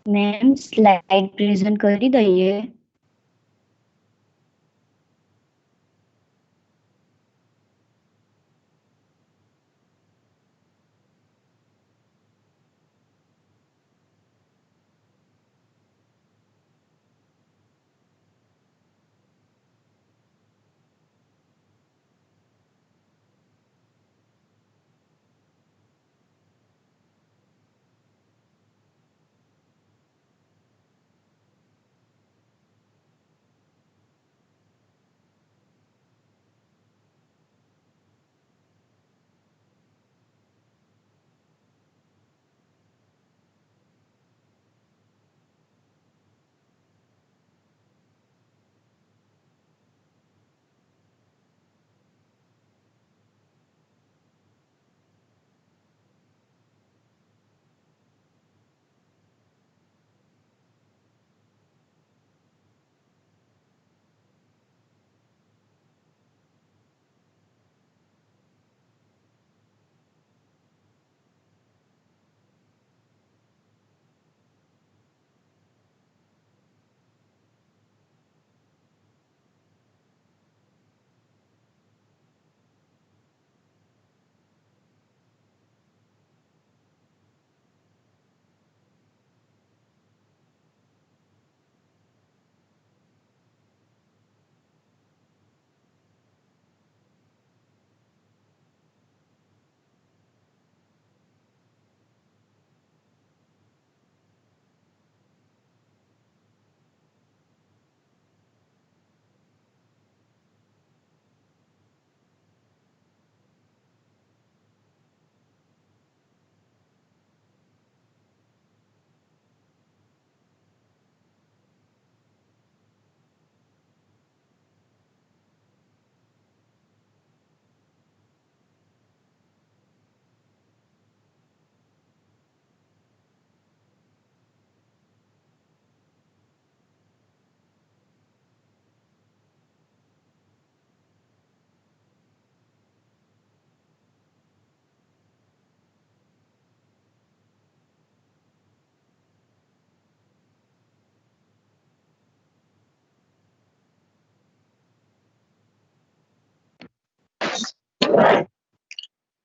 Ma'am slide present કરી દઈએ.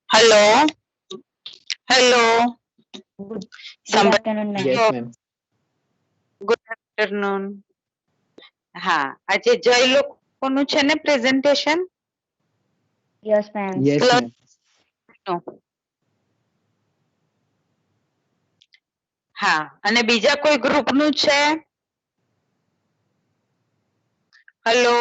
Hello hello good afternoon ma'am. Yes, ma'am. Good afternoon. હા, આજે જય લોકોનું છે ને presentation. Yes ma'am. Yes, ma'am. હા, અને બીજા કોઈ ગ્રુપ નું છે? હેલો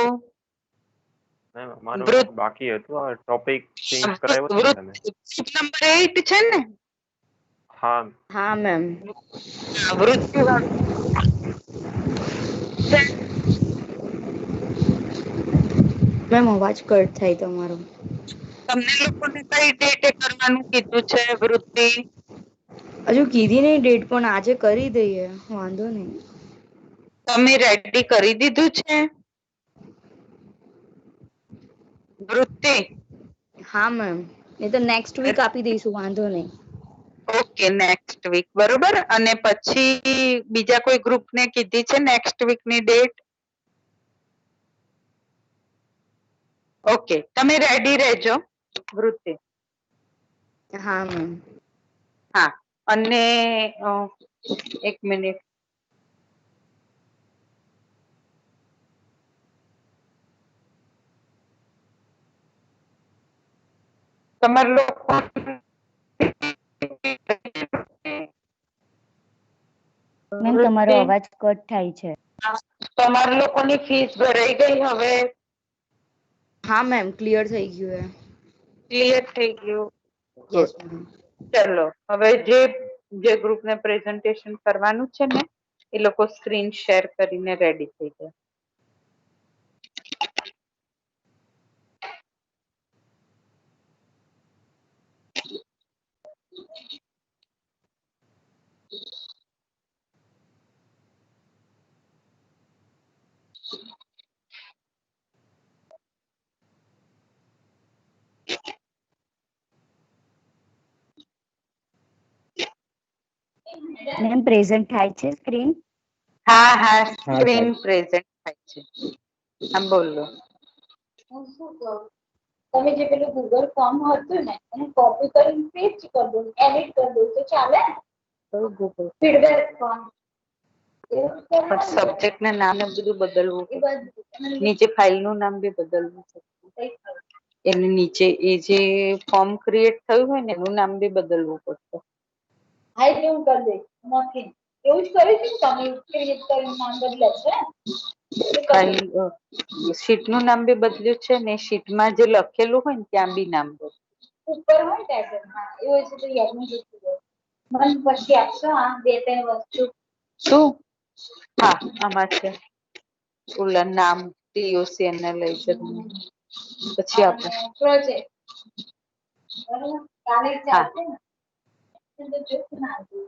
મેમ અમારું વૃત્ત બાકી હતું આ ટોપિક ચેન્જ કરાવ્યો હતો ને તમે. ગ્રુપ નંબર 8 છે ને? હા હા મેમ. વૃત્તિ વાળું મેમ અવાજ કટ થાય તમારો. તમને લોકોને કઈ ડેટે કરવાનું કીધું છે વૃત્તિ? હજુ કીધી નહીં ડેટ, પણ આજે કરી દઈએ, વાંધો નહીં. તમે રેડી કરી દીધું છે વૃત્તિ? હા મેમ, એ તો નેક્સ્ટ વીક આપી દઈશું, વાંધો નહીં. ઓકે, નેક્સ્ટ વીક બરોબર. અને પછી બીજા કોઈ ગ્રુપ ને કીધી છે નેક્સ્ટ વીક ની ડેટ? ઓકે, તમે રેડી રહેજો વૃત્તિ. હા મેમ. હા, અને એક મિનિટ. તમારે લોકો મેમ તમારો અવાજ કટ થાય છે. તમારા લોકોની ફીસ ભરાઈ ગઈ હવે? હા મેમ, ક્લિયર થઈ ગયું હે. ક્લિયર થઈ ગયું? Yes ma'am. ચલો, હવે જે ગ્રુપને પ્રેઝન્ટેશન કરવાનું છે ને એ લોકો સ્ક્રીન શેર કરીને રેડી થઈ જાય. મેમ પ્રેઝન્ટ થાય છે સ્ક્રીન? હા હા હા, સ્ક્રીન પ્રેઝન્ટ થાય છે. હા બોલો. હું શું કહું, તમે જે પેલું ગૂગલ ફોર્મ હતું ને એને કોપી કરીને પેસ્ટ કરી દો, એડિટ કરી દો તો ચાલે? ગૂગલ ફીડબેક ફોર્મ એવું પણ કરવાનું ને. સબ્જેક્ટ ના નામ ને બધું બદલવું એ પડે. બધું નીચે ફાઇલ નું નામ બી બદલવું પડે. એની નીચે એ જે ફોર્મ ક્રિએટ થયું હોય ને એનું નામ બી બદલવું પડશે. હા એટલે હું કરી દઈશ નથી એવું જ કર્યું છે ને તમે ક્રિએટ કરીને નામ બદલે છે ફાઇલ શીટ નું નામ બી બદલ્યું છે ને શીટમાં જે લખેલું હોય ને ત્યાં બી નામ બદલ્યું. ઉપર હોય ટાઈટલ હા એવું છે તો યાદમાં જતું રહે. મને પછી આપશો આ 2-3 વસ્તુ. શું? હા આમાં છે. ઓલા નામ TOC ને લઈ જવાનું. પછી આપણે પ્રોજેક્ટ બરાબર કાલે હા ચાલશે ને તો જોતું ના આવતું.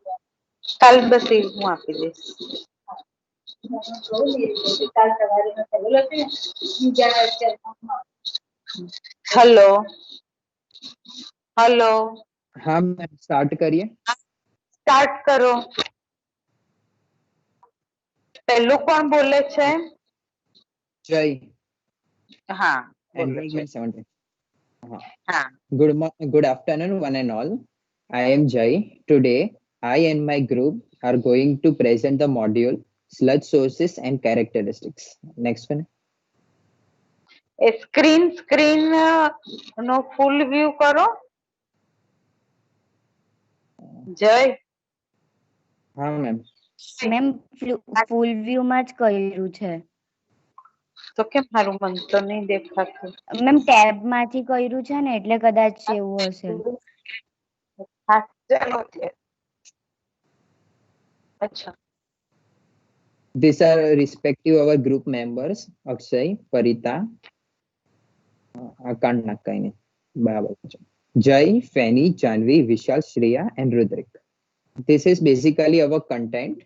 કાલ બસ એ હું આપી દઈશ. કાલ સવારે બોલો છે ને બીજા અત્યારે હલો હલો હા મેમ સ્ટાર્ટ કરીએ. સ્ટાર્ટ કરો. પહેલું કોણ બોલે છે? જય હા and બોલો છે. 17. હા Good afternoon, one and all. I am Jai. Today, I and my group are going to present the module sludge sources and characteristics. Next one. એ સ્ક્રીન નો ફૂલ વ્યૂ કરો. જય હા મેમ. મેમ ફૂલ view માં જ કર્યું છે. તો કેમ મારું મન તો નહીં દેખાતું. મેમ ટેબ માંથી કર્યું છે ને એટલે કદાચ એવું હશે. હા ચાલો અચ્છા These are respective our group members Akshay, Parita, can't નાખતા બરાબર છે. Jai, Fanny, Janvi, Vishal, Shreya and Rudrik. This is basically our content,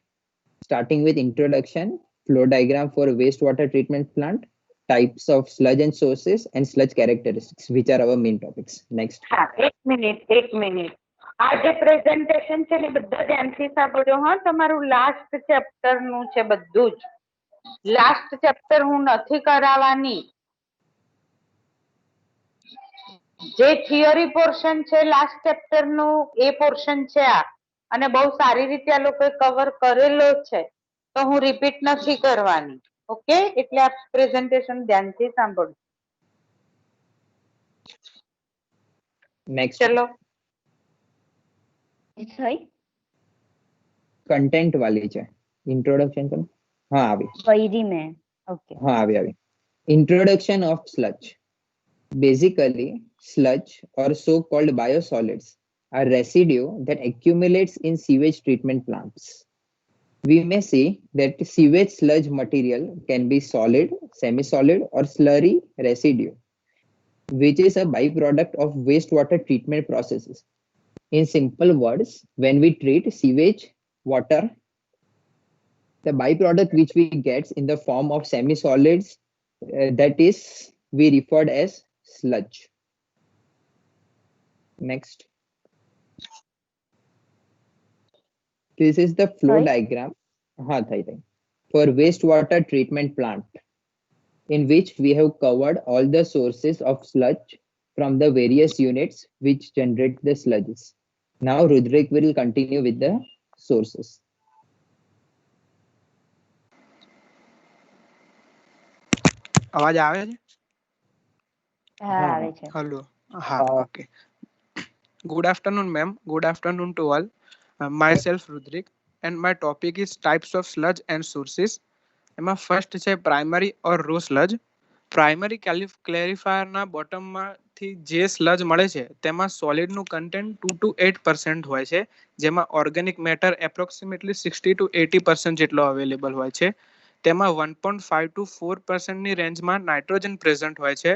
starting with introduction, flow diagram for wastewater treatment plant, types of sludge and sources, and sludge characteristics, which are our main topics. Next. હા એક minute આ જે presentation છે ને બધા ધ્યાનથી સાંભળજો હા. તમારું લાસ્ટ ચેપ્ટર નું છે બધું જ. લાસ્ટ ચેપ્ટર હું નથી કરાવવાની. જે થિયરી પોર્શન છે લાસ્ટ ચેપ્ટર નું એ પોર્શન છે આ અને બહુ સારી રીતે આ લોકોએ કવર કરેલો છે તો હું રિપીટ નથી કરવાની. ઓકે એટલે આ પ્રેઝન્ટેશન ધ્યાનથી સાંભળજો. Next. ચલો થઈ Content વાળી છે. Introduction કરો. હા આવી. કરી મેં. ઓકે. હા આવી. Introduction of sludge. Basically, sludge or so-called biosolids are residue that accumulates in sewage treatment plants. We may see that sewage sludge material can be solid, semi-solid or slurry residue, which is a byproduct of wastewater treatment processes. In simple words, when we treat sewage water, the byproduct which we get in the form of semi-solids, that is we referred as sludge. Next. This is the flow diagram for wastewater treatment plant, in which we have covered all the sources of sludge from the various units which generate the sludges. Now Rudrik will continue with the sources. અવાજ આવે છે? હા આવે છે. Hello હા okay. Good afternoon ma'am. Good afternoon to all. Myself Rudrik and my topic is types of sludge and sources. એમાં first છે primary ઓર row sludge. Primary ક્લેરિફાયરના બોટમમાંથી જે સ્લજ મળે છે તેમાં સોલિડનું કન્ટેન્ટ 2 to 8% હોય છે, જેમાં ઓર્ગેનિક મેટર એપ્રોક્સિમેટલી 60 to 80% જેટલો અવેલેબલ હોય છે. તેમાં 1.5 to 4%ની રેન્જમાં નાઇટ્રોજન પ્રેઝન્ટ હોય છે.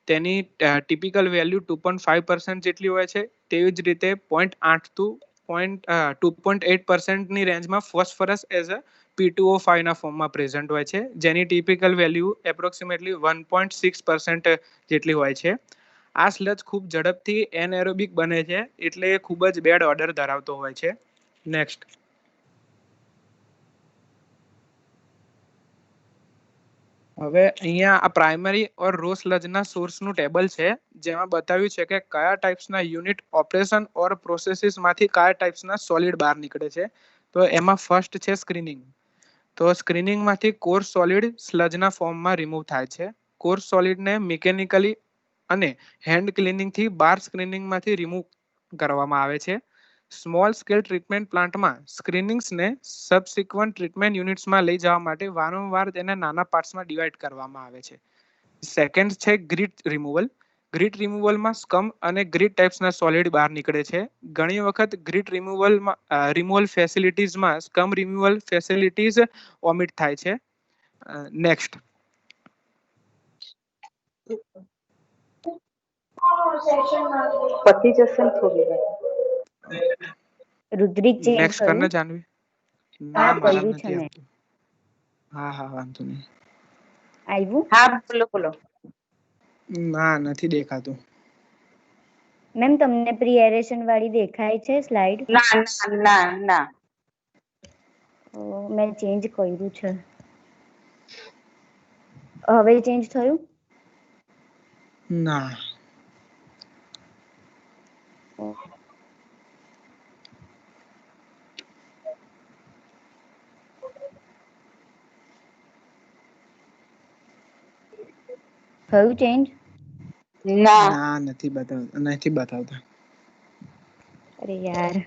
તેની ટિપિકલ વેલ્યુ 2.5% જેટલી હોય છે. તેવી જ રીતે 0.8 to 2.8%ની રેન્જમાં ફોસ્ફરસ એઝ અ P2O5 ના ફોર્મમાં પ્રેઝન્ટ હોય છે, જેની ટિપિકલ વેલ્યુ એપ્રોક્સિમેટલી 1.6% જેટલી હોય છે. આ સ્લજ ખૂબ ઝડપથી એનએરોબિક બને છે, એટલે ખૂબ જ બેડ ઓર્ડર ધરાવતો હોય છે. નેક્સ્ટ. હવે અહીંયા આ પ્રાઇમરી ઓર રો સ્લજના સોર્સનું ટેબલ છે જેમાં બતાવ્યું છે કે કયા ટાઈપ્સના યુનિટ ઓપરેશન ઓર પ્રોસેસીસમાંથી કયા ટાઈપ્સના સોલિડ બહાર નીકળે છે. તો એમાં ફર્સ્ટ છે સ્ક્રીનિંગ. તો સ્ક્રીનિંગમાંથી કોર્સ સોલિડ સ્લજના ફોર્મમાં રિમૂવ થાય છે. કોર્સ સોલિડને મિકેનિકલી અને હેન્ડ ક્લિનિંગથી બાર સ્ક્રીનિંગમાંથી રિમૂવ કરવામાં આવે છે. સ્મોલ સ્કેલ ટ્રીટમેન્ટ પ્લાન્ટમાં સ્ક્રીનિંગ્સને સબસિક્વન્ટ ટ્રીટમેન્ટ યુનિટ્સમાં લઈ જવા માટે વારંવાર તેને નાના પાર્ટ્સમાં ડિવાઈડ કરવામાં આવે છે. સેકન્ડ છે ગ્રીટ રિમૂવલ. ગ્રીટ રિમૂવલમાં સ્કમ અને ગ્રીટ ટાઈપ્સના સોલિડ બહાર નીકળે છે. ઘણી વખત ગ્રીટ રિમૂવલ ફેસિલિટીઝમાં સ્કમ રિમૂવલ ફેસિલિટીઝ ઓમિટ થાય છે. નેક્સ્ટ પતી જશે ને થોડી વાર. રુદ્રિક ચેન્જ નેક્સ્ટ કરને જાનવી. ના હા, મારા કર્યું છે નથી મેં. આવતું. હા વાંધો નહીં. આવ્યું હા બોલો. ના નથી દેખાતું. મેમ તમને પ્રી એરેશન વાળી દેખાય છે સ્લાઇડ? ના. મેં ચેન્જ કર્યું છે. હવે ચેન્જ થયું? ના. થયું ચેન્જ? ના. નથી બતાવતા. અરે યાર.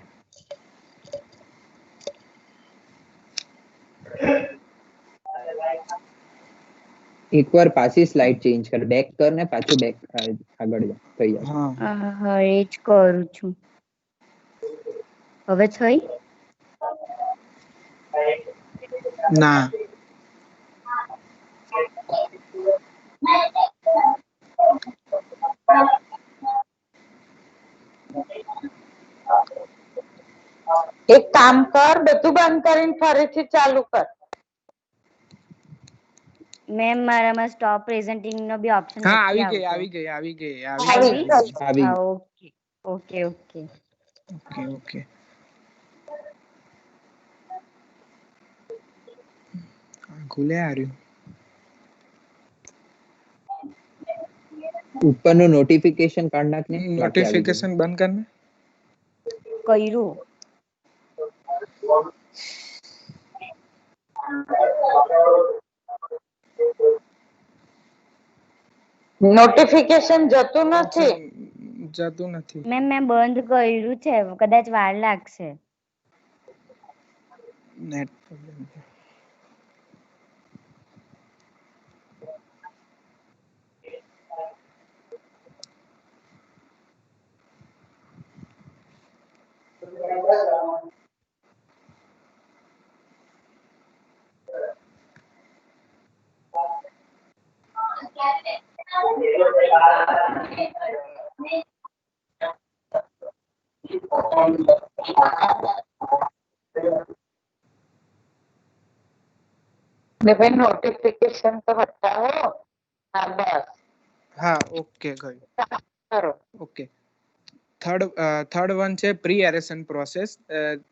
એકવાર પાછી સ્લાઇડ ચેન્જ કર, બેક કર ને પાછું બેક આગળ જા, થઈ જશે. હા એ જ કરું છું. હવે થઈ? ના. એક કામ કર, બધું બંધ કરીને ફરીથી ચાલુ કર. મેમ મારામાં સ્ટોપ પ્રેઝન્ટિંગ નો બી ઓપ્શન હા નથી આવી આવતો. ગઈ. આવી હા ઓકે. ઓકે. ખુલે આર્યું. ઉપરનું નોટિફિકેશન કાઢ નાખ ને. નોટિફિકેશન બંધ કરને. કર્યું. નોટિફિકેશન જતું નથી. મેમ મેં બંધ કર્યું છે, કદાચ વાર લાગશે. નેટ પ્રોબ્લેમ છે. ભાઈ નોટિફિકેશન તો હટાવો. હા બસ. હા ઓકે ગયું. કરો. ઓકે. થર્ડ વન છે pre aeration process.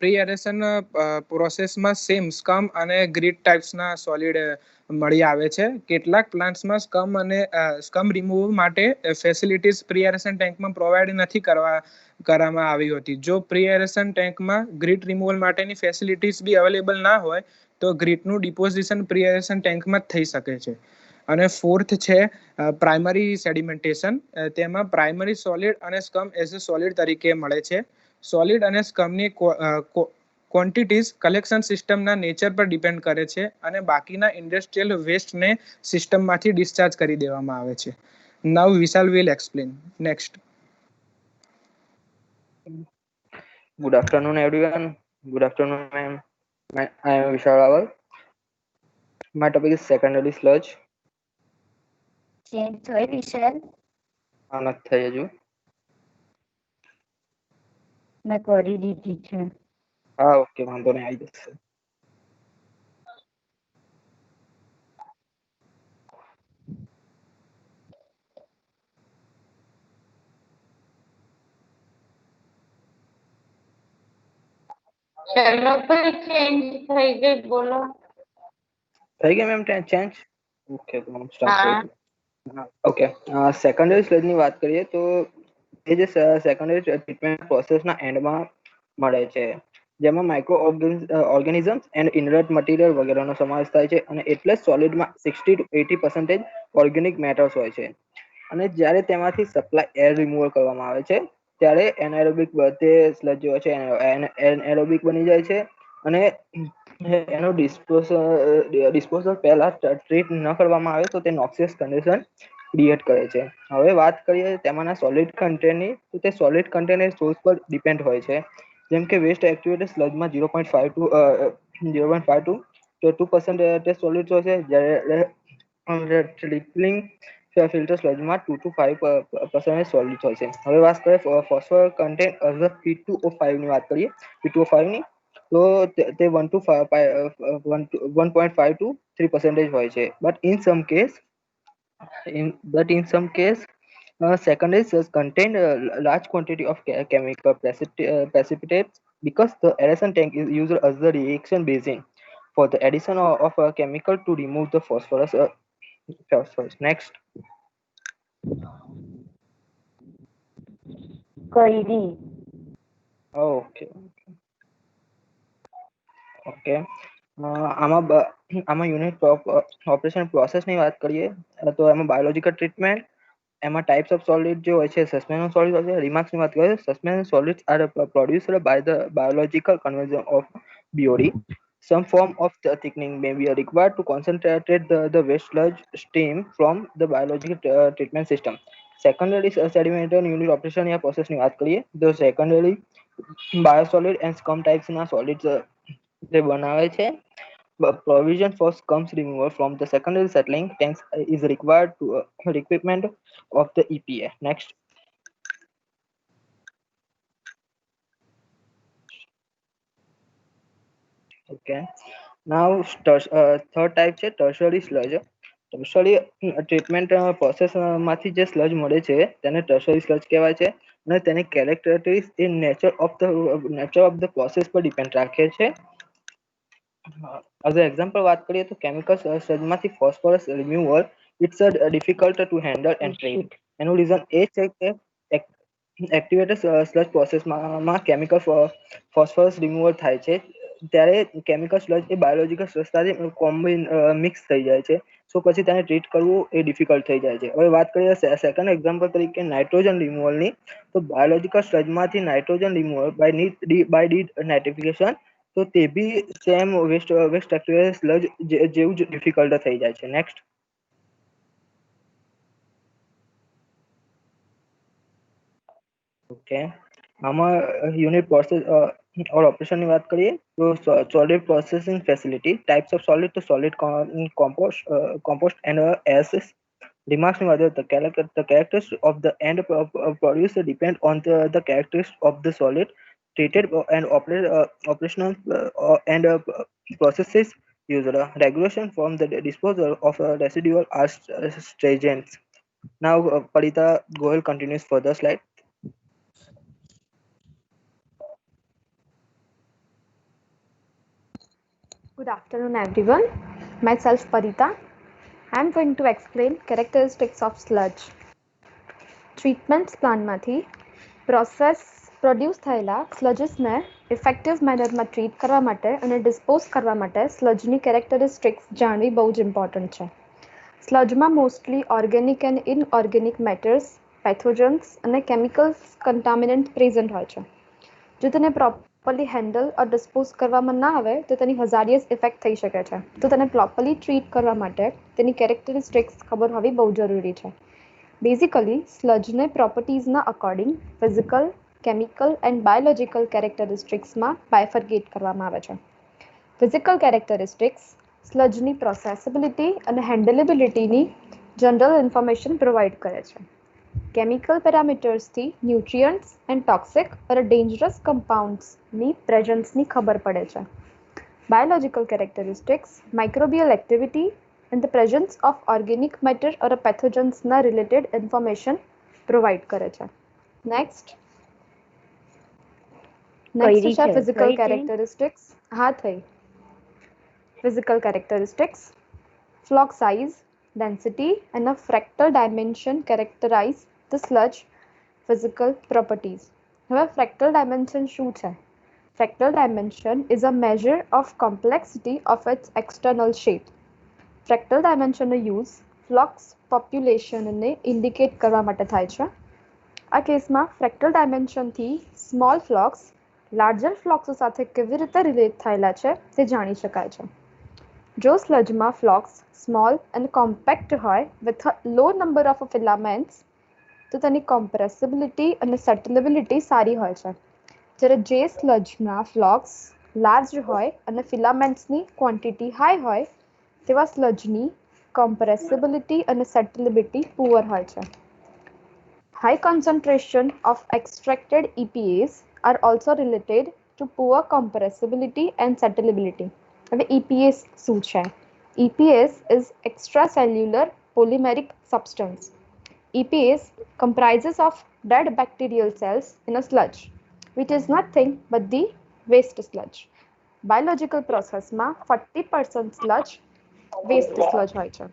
Pre aeration પ્રોસેસમાં સેમ સ્કમ અને ગ્રીટ ટાઈપ્સના સોલિડ મળી આવે છે. કેટલાક પ્લાન્ટ્સમાં સ્કમ રિમૂવ માટે ફેસિલિટીઝ પ્રી એરેશન ટેન્કમાં પ્રોવાઈડ નથી કરવામાં આવી હતી. જો પ્રી એરેશન ટેન્કમાં ગ્રીટ રિમૂવલ માટેની ફેસિલિટીઝ બી અવેલેબલ ના હોય તો ગ્રીટનું ડિપોઝિશન પ્રી એરેશન ટેન્કમાં જ થઈ શકે છે. અને ફોર્થ છે પ્રાઇમરી સેડિમેન્ટેશન. તેમાં પ્રાઇમરી સોલિડ અને સ્કમ એઝ અ સોલિડ તરીકે મળે છે. સોલિડ અને સ્કમની ક્વોન્ટિટીઝ કલેક્શન સિસ્ટમના નેચર પર ડિપેન્ડ કરે છે અને બાકીના ઇન્ડસ્ટ્રીયલ વેસ્ટને સિસ્ટમમાંથી ડિસ્ચાર્જ કરી દેવામાં આવે છે. Now Vishal will explain. Next. Good afternoon, everyone. Good afternoon, ma'am. I am Vishal Rawal. My topic is secondary sludge. Change થઈ વિશાલ? નથી થઈ હજુ. મેં કરી દીધી છે. હા ઓકે, વાંધો નહીં, આવી જશે. ચલો ભાઈ ચેન્જ થઈ ગઈ, બોલો. થઈ ગઈ મેમ ચેન્જ? ઓકે તો હું સ્ટાર્ટ હા કરું છું. ઓકે, સેકન્ડરી સ્લજની વાત કરીએ તો એ જે સેકન્ડરી ટ્રીટમેન્ટ પ્રોસેસના એન્ડમાં મળે છે, જેમાં માઇક્રો ઓર્ગેનિઝમ્સ એન્ડ ઇનરટ મટીરિયલ વગેરેનો સમાવેશ થાય છે, અને એટલે સોલિડમાં 60-80% ઓર્ગેનિક મેટર્સ હોય છે. અને જ્યારે તેમાંથી સપ્લાય એર રિમૂવલ કરવામાં આવે છે, ત્યારે એનારોબિક તે સ્લજ જે હોય છે એનારોબિક બની જાય છે, અને એનો ડિસ્પોઝલ પહેલા ટ્રીટ ન કરવામાં આવે તો તે નોક્સિયસ કન્ડિશન ક્રિએટ કરે છે. હવે વાત કરીએ તેમાંના સોલિડ કન્ટેનની, તો તે સોલિડ કન્ટેન એ સોર્સ પર ડિપેન્ડ હોય છે. જેમ કે વેસ્ટ એક્ટિવિટી સ્લજમાં 0.5 to 2% સોલિડ હોય છે, જ્યારે ટ્રિકલિંગ ફિલ્ટર સ્લજમાં 2 to 5% સોલિડ હોય છે. હવે વાત કરીએ ફોસ્ફરસ કન્ટેન્ટ P2O5 ની વાત કરીએ, P2O5 ની, તો તે 1.5 to 3% હોય છે. But in some case, secondaries contain a large quantity of chemical precipitates because the addition tank is used as the reaction basin for the addition of a chemical to remove the phosphorus. Next. કરી Okay. Okay, આમાં unit operation પ્રોસેસની વાત કરીએ તો એમાં biological treatment, એમાં types of solid જે હોય છે, સસ્પેન્શન સોલિડ હોય છે. રિમાર્ક્સની વાત કરીએ, suspension solids are produced by the biological conversion of BOD. Some form of the thickening may be required to concentrate the waste sludge stream from the biological treatment system. Secondary sedimentary unit operation या process ની વાત કરીએ તો secondary biosolid and scum types ના solids જે બનાવે છે. Provision for scums removal from the secondary settling tanks is required to equipment of the EPA. Next. Okay. Now, third type છે tertiary sludge. Tertiary treatment process માંથી જે sludge મળે છે તેને tertiary sludge કહેવાય છે, અને તેની characteristics A nature of the process પર depend રાખે છે. as an example વાત કરીએ તો chemical sludge માંથી phosphorus removal, it's a difficult to handle and treat. એનું reason એ છે કે એક્ટિવેટેડ સ્લજ પ્રોસેસમાં કેમિકલ ફોસ્ફરસ રિમૂવલ થાય છે, ત્યારે કેમિકલ સ્લજ એ બાયોલોજીકલ સ્લજ સાથે મિક્સ થઈ જાય છે. સો પછી તેને ટ્રીટ કરવું એ ડિફિકલ્ટ થઈ જાય છે. હવે વાત કરીએ સેકન્ડ એક્ઝામ્પલ તરીકે નાઇટ્રોજન રિમૂવલની, તો બાયોલોજીકલ સ્લજમાંથી નાઇટ્રોજન રિમૂવલ બાય ડિનાઇટ્રિફિકેશન, તો તે બી સેમ વેસ્ટ એક્ટિવેટેડ સ્લજ જેવું જ ડિફિકલ્ટ થઈ જાય છે. નેક્સ્ટ. ઓકે, આમાં યુનિટ પ્રોસેસ ઓર ઓપરેશનની વાત કરીએ તો solid processing facility, types of solid, તો solid compost and acids. Remarks ની વાત કરીએ તો the characteristics of the end product depend on the characteristics of the solid treated and operational and processes used. Regulation from the disposal of residual are stringent. Now, Parita Goel continues for the slide. Good afternoon, everyone. Myself Parita. I am going to explain characteristics of sludge. Treatment પ્લાનમાંથી produce થયેલા સ્લજીસને effective મેનરમાં treat કરવા માટે અને dispose કરવા માટે સ્લજની characteristics જાણવી બહુ જ ઇમ્પોર્ટન્ટ છે. સ્લજમાં mostly organic and inorganic matters, pathogens અને કેમિકલ્સ કન્ટામિનન્ટ પ્રેઝન્ટ હોય છે. જો તેને પ્રોપરલી હેન્ડલ ઓર ડિસ્પોઝ કરવામાં ના આવે તો તેની હઝારિયસ ઇફેક્ટ થઈ શકે છે. તો તેને પ્રોપરલી ટ્રીટ કરવા માટે તેની કેરેક્ટરિસ્ટિક્સ ખબર હોવી બહુ જરૂરી છે. બેઝિકલી સ્લજને પ્રોપર્ટીઝના according physical, chemical and biological કેરેક્ટરિસ્ટિક્સમાં બાયફર્ગેટ કરવામાં આવે છે. ફિઝિકલ કેરેક્ટરિસ્ટિક્સ સ્લજની પ્રોસેસેબિલિટી અને હેન્ડલેબિલિટીની જનરલ ઇન્ફોર્મેશન પ્રોવાઈડ કરે છે. કેમિકલ પેરામીટર્સથી nutrients and toxic or dangerous કમ્પાઉન્ડ્સની પ્રેઝન્સની ખબર પડે છે. Biological characteristics microbial activity and the presence of organic matter or a pathogens na related information provide કરે છે. Next છે physical characteristics. હા થઈ. Physical characteristics. Flock size, density, and a fractal dimension characterize the sludge physical properties. હવે fractal dimension શું છે? Fractal dimension is a measure of complexity of its external shape. Fractal dimension no use flux population ને indicate કરવા માટે થાય છે. આ કેસમાં fractal dimension થી small flux larger flux સાથે કેવી રીતે relate થયેલા છે તે જાણી શકાય છે. જો સ્લજમાં flux small and compact હોય with a low number of filaments તો તેની compressibility અને settlability સારી હોય છે. જ્યારે જે સ્લજમાં flux large હોય અને filamentsની quantity high હોય તેવા સ્લજની compressibility અને settlability poor હોય છે. High concentration of extracted EPAs are also related to poor compressibility and settlability. હવે EPAs શું છે? EPAs is extracellular polymeric substance. EPAs comprises of dead bacterial cells in a sludge, which is nothing but the waste sludge. Biological process માં 40% sludge waste sludge હોય છે.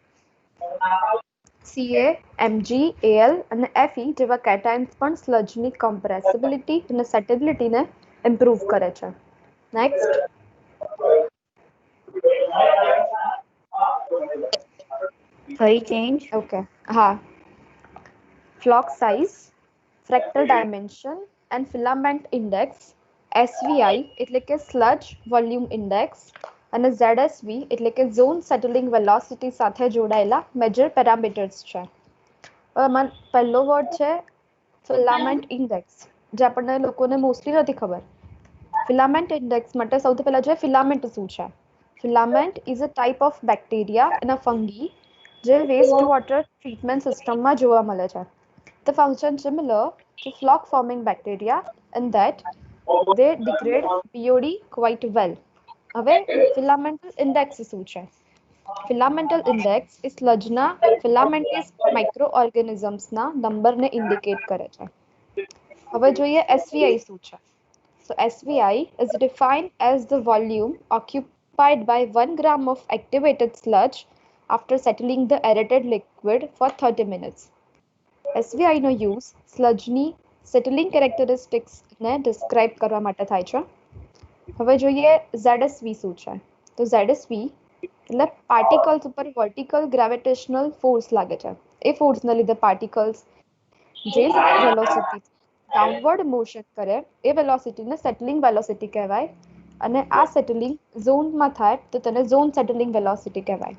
Ca, Mg, Al અને Fe જેવા cations પણ sludgeની compressibility અને settlability ને improve કરે છે. Next. ફરી change. Okay. હા. Flock size, fractal dimension and filament index, SVI એટલે કે sludge volume index અને ZSV એટલે કે zone settling velocity સાથે જોડાયેલા મેજર પેરામીટર્સ છે. પહેલો વર્ડ છે filament index, જે આપણને લોકોને મોસ્ટલી નથી ખબર. Filament index માટે સૌથી પહેલા જોઈએ filament શું છે? Filament is a type of bacteria and a fungi જે waste water treatment system માં જોવા મળે છે. The function similar to flock forming bacteria in that they degrade BOD quite well. હવે filamental index શું છે? Filamental index એ sludgeના filamentous microorganismsના નંબરને indicate કરે છે. હવે જોઈએ SVI શું છે? So SVI is defined as the volume occupied by 1 gram of activated sludge after settling the aerated liquid for 30 minutes. SVI no use sludgeની settling characteristics ને describe કરવા માટે થાય છે. હવે જોઈએ ZSV શું છે? તો ZSV એટલે particles ઉપર vertical gravitational force લાગે છે. એ force ને લીધે particles જે velocity downward motion કરે એ velocity ને settling velocity કહેવાય અને આ settling zone માં થાય તો તેને zone settling velocity કહેવાય.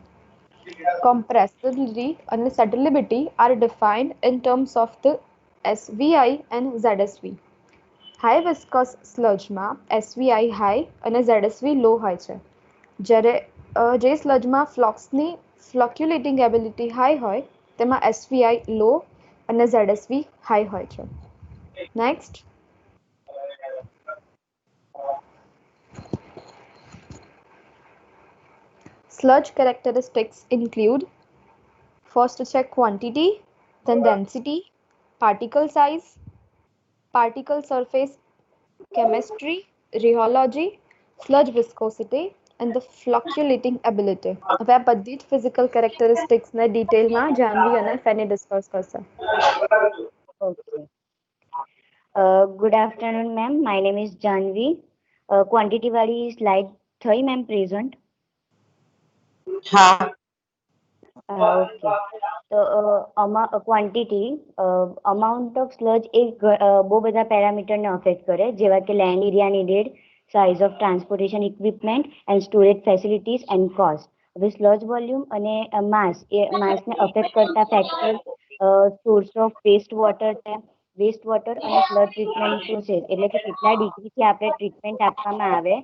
Compressibility and settlability are defined in terms of the SVI and ZSV. High viscous sludge માં SVI high અને ZSV low હોય છે. જ્યારે જે sludge માં flux ની floculating ability high હોય તેમાં SVI low અને ZSV high હોય છે. Next. Sludge characteristics include first check quantity, then density, particle size, particle surface chemistry, rheology, sludge viscosity and the fluctuating ability. હવે આ બધી જ physical characteristics ને detail માં જાનવી અને ફેની discuss કરશે. Okay. Good afternoon, ma'am. My name is Janvi. Quantity वाली slide થઈ ma'am present? હા. Okay. તો quantity amount of sludge એ બહુ બધા પેરામીટર ને અફેક્ટ કરે, જેવા કે land area needed, size of transportation equipment and storage facilities and cost. હવે sludge volume અને mass ને અફેક્ટ કરતા factor source of waste water છે, વેસ્ટ વોટર અને સ્લડ ટ્રીટમેન્ટ પ્રોસેસ એટલે કે કેટલા ડિગ્રીથી આપણે ટ્રીટમેન્ટ આપવામાં આવે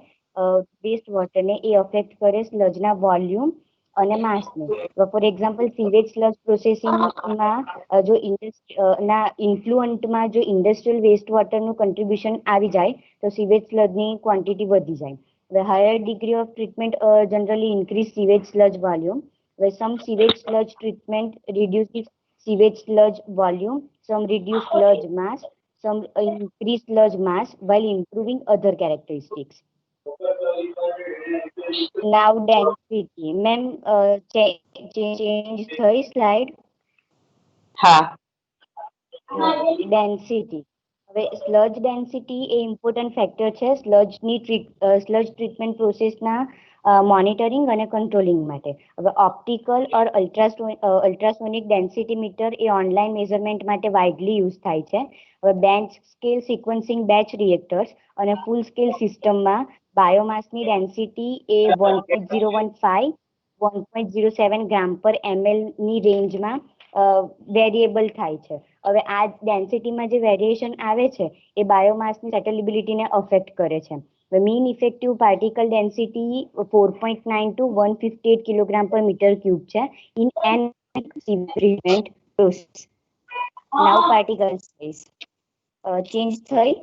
વેસ્ટ વોટરને એ અફેક્ટ કરે સ્લજના વોલ્યુમ અને માસને. ફોર એક્ઝામ્પલ સીવેજ સ્લજ પ્રોસેસિંગમાં જો ના ઇન્ફ્લુઅન્ટમાં જો ઇન્ડસ્ટ્રીયલ વેસ્ટ વોટરનું કન્ટ્રીબ્યુશન આવી જાય તો સીવેજ સ્લજની ક્વોન્ટિટી વધી જાય. The higher degree of treatment generally increase sewage sludge volume, where some sewage sludge treatment reduces sewage sludge volume, some reduce sludge mass, some increase sludge mass while improving other characteristics. Now density. Ma'am, change થઈ slide. હા. Density. હવે sludge density એ important factor છે sludge treatment પ્રોસેસના monitoring અને controlling માટે. હવે optical ઓર ultrasonic density metre એ online measurement માટે widely use થાય છે. હવે bench scale sequencing batch reactors અને ફૂલ સ્કેલ સિસ્ટમમાં બાયોમાસની ડેન્સિટી એ 1.015 1.07 ગ્રામ પર ml ની રેન્જમાં વેરિએબલ થાય છે. હવે આ ડેન્સિટીમાં જે વેરિએશન આવે છે એ બાયોમાસની સેટલેબિલિટીને અફેક્ટ કરે છે. The mean effective particle density 4.9 to 158 kilogram per meter cube છે in an treatment process. Now particle size change થઈ.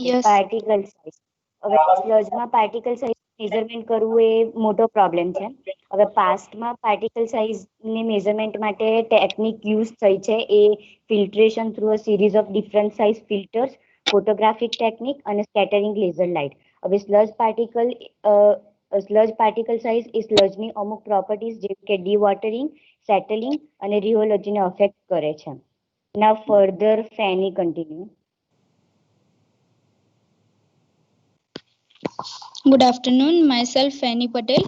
Yes. Particle size. હવે સ્લજમાં પાર્ટિકલ સાઇઝ મેઝરમેન્ટ કરવું એ મોટો પ્રોબ્લેમ છે. હવે પાસ્ટમાં પાર્ટિકલ સાઇઝની મેઝરમેન્ટ માટે ટેકનિક યુઝ થઈ છે એ filtration through a series of different size filters, photographic technique અને સ્કેટરિંગ લેઝર લાઇટ. હવે સ્લજ પાર્ટિકલ સાઇઝ એ સ્લજની અમુક પ્રોપર્ટીઝ જેમ કે ડીવોટરિંગ, સેટલિંગ અને રિયોલોજીને અફેક્ટ કરે છે. નાઉ further Feni continue. Good afternoon, myself Fanny Patel.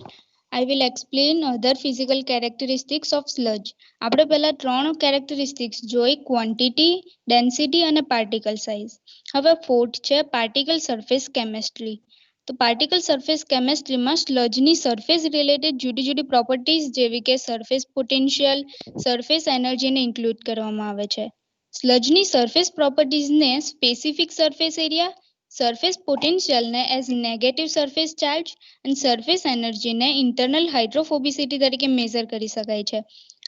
I will explain other physical characteristics of sludge. આપણે પહેલા ત્રણ characteristics જોઈ, quantity, density અને particle size. હવે fourth છે particle surface chemistry. તો particle surface chemistry માં sludge ની surface related જુદી જુદી properties જેવી કે surface potential, surface energy ને include કરવામાં આવે છે. sludge ની surface properties ને specific surface area, surface potential ને as negative surface charge and surface energy ને internal hydrophobicity તરીકે મેઝર કરી શકાય છે.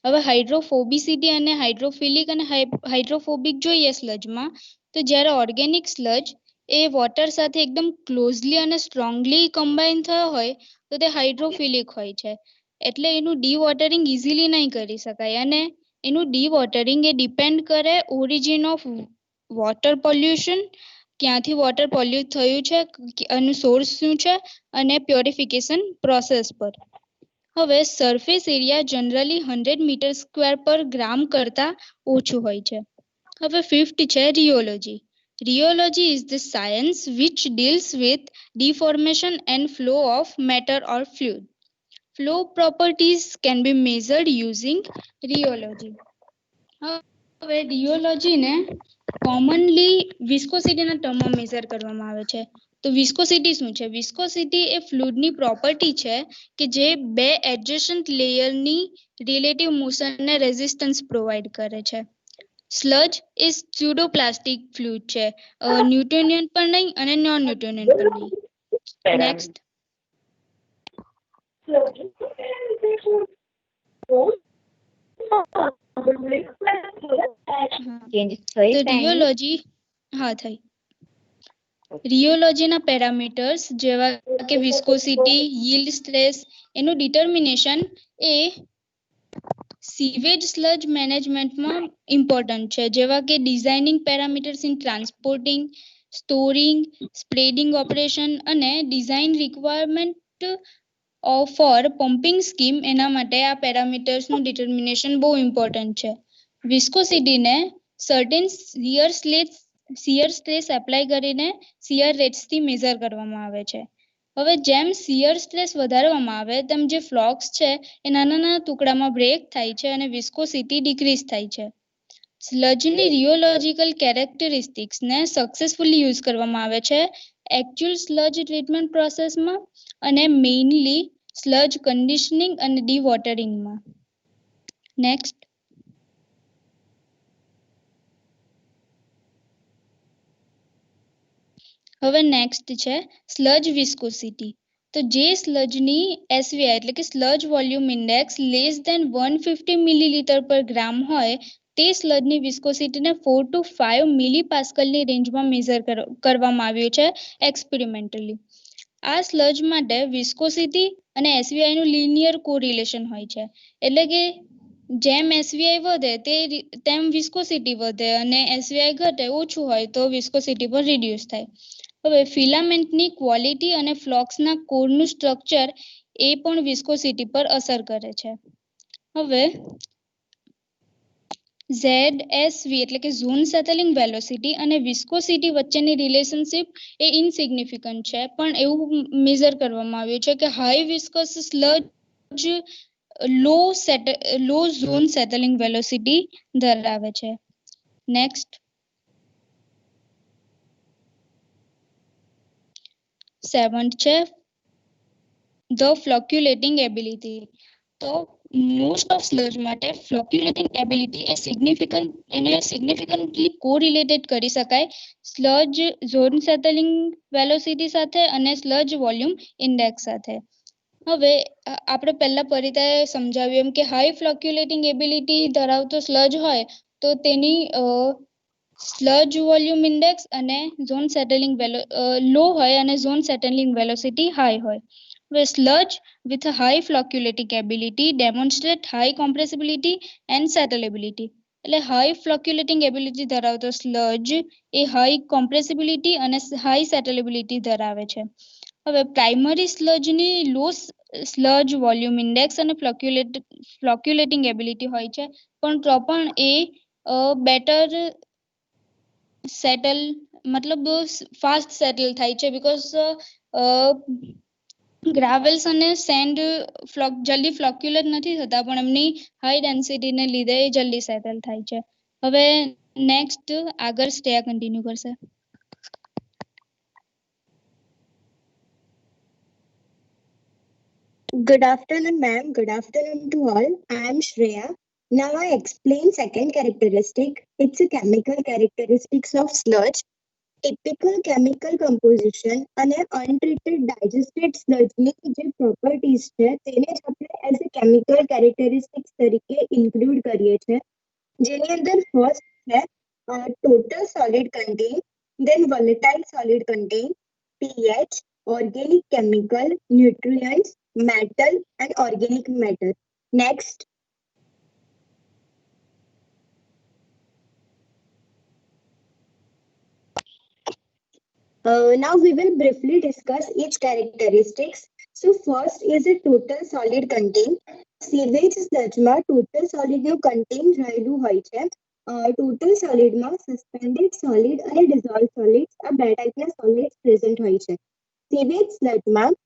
હવે હાઇડ્રોફોબિસિટી અને હાઇડ્રોફિલિક અને હાઇડ્રોફોબિક જોઈએ સ્લજમાં, તો જ્યારે ઓર્ગેનિક સ્લજ એ વોટર સાથે એકદમ ક્લોઝલી અને સ્ટ્રોંગલી કમ્બાઈન થયો હોય તો તે હાઇડ્રોફિલિક હોય છે. એટલે એનું ડીવોટરિંગ ઇઝીલી નહીં કરી શકાય અને એનું ડીવોટરિંગ એ ડિપેન્ડ કરે ઓરિજિન ઓફ વોટર પોલ્યુશન, ક્યાંથી વોટર પોલ્યુટ થયું છે, એનું સોર્સ શું છે અને પ્યોરિફિકેશન પ્રોસેસ પર. હવે surface area generally 100 metre square per gram કરતા ઓછું હોય છે. હવે ફિફ્થ છે રિયોલોજી. Rheology is the science which deals with deformation and flow of matter or fluid. Flow properties can be measured using rheology. હવે rheology-ને commonly વિસ્કોસિટીના ટર્મમાં મેઝર કરવામાં આવે છે. તો વિસ્કોસિટી શું છે? વિસ્કોસિટી એ ફ્લુઇડની પ્રોપર્ટી છે કે જે બે એડજસન્ટ લેયરની રિલેટિવ મોશનને રેઝિસ્ટન્સ પ્રોવાઈડ કરે છે. સ્લજ એ સ્યુડોપ્લાસ્ટિક ફ્લુઇડ છે, ન્યુટોનિયન પણ નહીં અને નોન ન્યુટોનિયન પણ નહીં. નેક્સ્ટ. રિયોલોજી થઈ. રિયોલોજીના પેરામીટર્સ જેવા કે વિસ્કોસિટી, yield સ્ટ્રેસ, એનું ડિટર્મિનેશન એ સીવેજ સ્લજ મેનેજમેન્ટમાં ઇમ્પોર્ટન્ટ છે, જેવા કે designing parameters in transporting, storing, spreading operation અને design requirement for pumping scheme. એના માટે આ પેરામીટર્સનું ડિટર્મિનેશન બહુ ઇમ્પોર્ટન્ટ છે. વિસ્કોસિટીને સર્ટેન શિયર સ્ટ્રેસ એપ્લાય કરીને શિયર રેટ્સથી મેઝર કરવામાં આવે છે. હવે જેમ શિયર સ્ટ્રેસ વધારવામાં આવે તેમ જે ફ્લોક્સ છે એ નાના નાના ટુકડામાં બ્રેક થાય છે અને વિસ્કોસિટી ડિક્રીઝ થાય છે. સ્લજની રિયોલોજીકલ કેરેક્ટરિસ્ટિક્સને સક્સેસફુલી યુઝ કરવામાં આવે છે એકચ્યુઅલ સ્લજ ટ્રીટમેન્ટ પ્રોસેસમાં અને મેઇનલી સ્લજ કન્ડિશનિંગ અને ડીવોટરિંગમાં. નેક્સ્ટ. હવે નેક્સ્ટ છે સ્લજ વિસ્કોસિટી. તો જે સ્લજની એસવીઆઈ એટલે કે sludge volume index less than 150 millilitre per gram હોય તે સ્લજની વિસ્કોસિટીને 4 to 5 મિલીપાસ્કલની રેન્જમાં મેઝર કરવામાં આવ્યું છે એક્સપેરિમેન્ટલી. આ સ્લજ માટે વિસ્કોસિટી અને એસવીઆઈ નું લિનિયર કોરિલેશન હોય છે. એટલે કે જેમ એસવીઆઈ વધે તેમ વિસ્કોસિટી વધે અને એસવીઆઈ ઘટે ઓછું હોય તો વિસ્કોસિટી પણ રિડ્યુસ થાય. હવે ફિલામેન્ટની ક્વોલિટી અને ફ્લોક્સના કોરનું સ્ટ્રક્ચર એ પણ વિસ્કોસિટી પર અસર કરે છે. હવે ZSV એટલે કે ઝોન સેટલિંગ વેલોસિટી અને વિસ્કોસિટી વચ્ચેની રિલેશનશિપ એ ઇનસિગ્નિફિકન્ટ છે, પણ એવું મેઝર કરવામાં આવ્યું છે કે હાઈ વિસ્કસ સ્લજ લો ઝોન સેટલિંગ વેલોસિટી ધરાવે છે. નેક્સ્ટ 7th છે ધ ફ્લોક્યુલેટિંગ એબિલિટી. તો મોસ્ટ ઓફ સ્લજ માટે ફ્લોક્યુલેટિંગ એબિલિટી એ સિગ્નિફિકન્ટલી કોરિલેટેડ કરી શકાય સ્લજ ઝોન સેટલિંગ વેલોસિટી સાથે અને સ્લજ વોલ્યુમ ઇન્ડેક્સ સાથે. હવે આપણે પહેલા પરિતાએ સમજાવ્યું એમ કે હાઈ ફ્લોક્યુલેટિંગ એબિલિટી ધરાવતો સ્લજ હોય તો તેની સ્લજ વોલ્યુમ ઇન્ડેક્સ અને ઝોન સેટલિંગ લો હોય અને ઝોન સેટલિંગ વેલોસિટી હાઈ હોય. હવે sludge with a high flocculating ability demonstrate high compressibility and settleability. એટલે હાઈ ફ્લોક્યુલેટિંગ એબિલિટી ધરાવતો સ્લજ એ હાઈ કોમ્પ્રેસિબિલિટી અને હાઈ સેટલેબિલિટી ધરાવે છે. હવે પ્રાઇમરી સ્લજની લો સ્લજ વોલ્યુમ ઇન્ડેક્સ અને ફ્લોક્યુલેટિંગ એબિલિટી હોય છે, પણ એ બેટર સેટલ મતલબ ફાસ્ટ સેટલ થાય છે બીકોઝ ગ્રાવેલ્સ અને સેન્ડ જલ્દી ફ્લોક્યુલેટ નથી થતા, પણ એમની હાઈ ડેન્સિટીને લીધે જલ્દી સેટલ થાય છે. હવે નેક્સ્ટ આગળ શ્રેયા કન્ટિન્યુ કરશે. Good afternoon, ma'am. Good afternoon to all. I am Shreya. Now I explain second characteristic. It's a chemical characteristics of sludge. Typical chemical composition અને untreated digested sludge ની જે properties છે તેને જ આપણે as a chemical characteristics તરીકે include કરીએ છીએ, જેની અંદર first છે total solid contain, then volatile solid contain, pH, organic chemical, nutrients, metal and organic matter. Next. Now we will briefly discuss each characteristics. So first is a total solid contain. Sewage sludgeમાં total solid નું contain રહેલું હોય છે. Total solid માં suspended solid અને dissolved solids આ બે ટાઈપના solids present હોય છે. Sewage sludgeમાં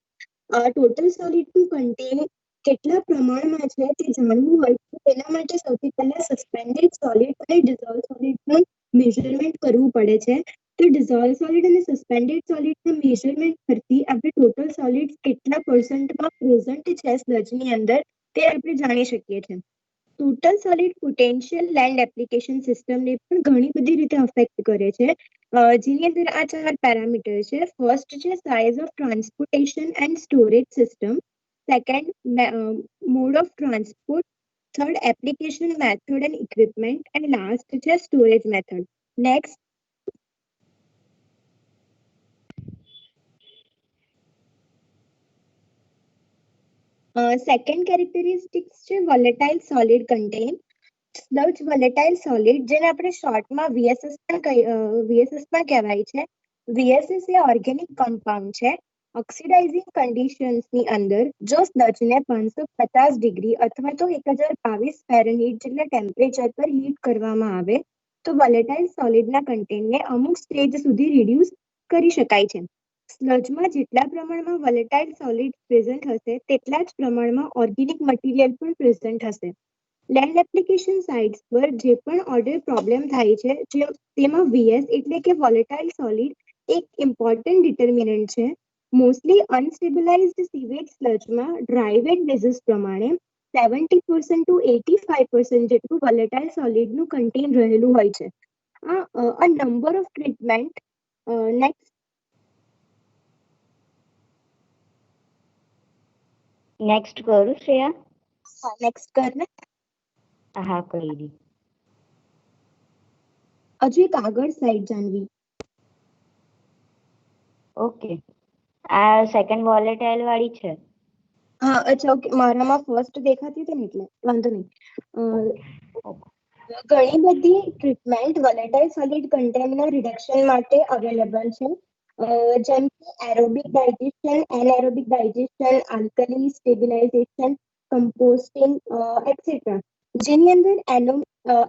total solid નું contain કેટલા પ્રમાણમાં છે તે જાણવું હોય તો તેના માટે સૌથી પહેલા suspended solid અને dissolved solid નું measurement કરવું પડે છે. તો dissolved solid અને suspended solid ના measurement પરથી આપણે total solids કેટલા percentમાં present છે sludge ની અંદર તે આપણે જાણી શકીએ છીએ. Total solid potential land application system ને પણ ઘણી બધી રીતે affect કરે છે, જેની અંદર આ ચાર પેરામીટર છે. ફર્સ્ટ છે size of transportation and storage system, second mode of transport, third application method and equipment, and last છે storage method. Next. Second characteristics છે volatile solid contain. Sludge volatile solid જેને આપણે શોર્ટમાં VSS માં કહેવાય છે. VSS એ organic compound છે. Oxidising કન્ડિશન્સની અંદર જો સ્લજને 550 ડિગ્રી અથવા તો 1022 ફેરનહીટ જેટલા ટેમ્પરેચર પર હીટ કરવામાં આવે તો વોલેટાઇલ સોલિડના કન્ટેનને અમુક સ્ટેજ સુધી રિડ્યુસ કરી શકાય છે. સ્લજમાં જેટલા પ્રમાણમાં વોલેટાઇલ સોલિડ પ્રેઝન્ટ હશે તેટલા જ પ્રમાણમાં ઓર્ગેનિક મટીરિયલ પણ પ્રેઝન્ટ હશે. લેન્ડ એપ્લિકેશન સાઇટ્સ પર જે પણ ઓર્ડર પ્રોબ્લેમ થાય છે તેમાં VS એટલે કે વોલેટાઇલ સોલિડ એક ઇમ્પોર્ટન્ટ ડિટર્મિનન્ટ છે. મોસ્ટલી અનસ્ટેબલાઇઝ્ડ સીવેજ સ્લજમાં ડ્રાય વેટ બેઝિસ પ્રમાણે 70% to 85% જેટલું વોલેટાઇલ સોલિડનું કન્ટેન રહેલું હોય છે. A number of treatment. Next. Next કરું શ્રેયા? નેક્સ્ટ કર ને. હા કરી દી. હજુ એક આગળ સ્લાઇડ જાણવી. ઓકે, આ સેકન્ડ વોલેટાઇલ વાળી છે. હા અચ્છા ઓકે મારામાં ફર્સ્ટ દેખાતી હતી ને એટલે વાંધો નહીં. ઘણી બધી ટ્રીટમેન્ટ વોલેટાઇલ સોલિડ કન્ટેન્ટના રિડક્શન માટે અવેલેબલ છે, જેમ કે aerobic digestion, anaerobic digestion, alkali stabilisation, composting etcetera. જેની અંદર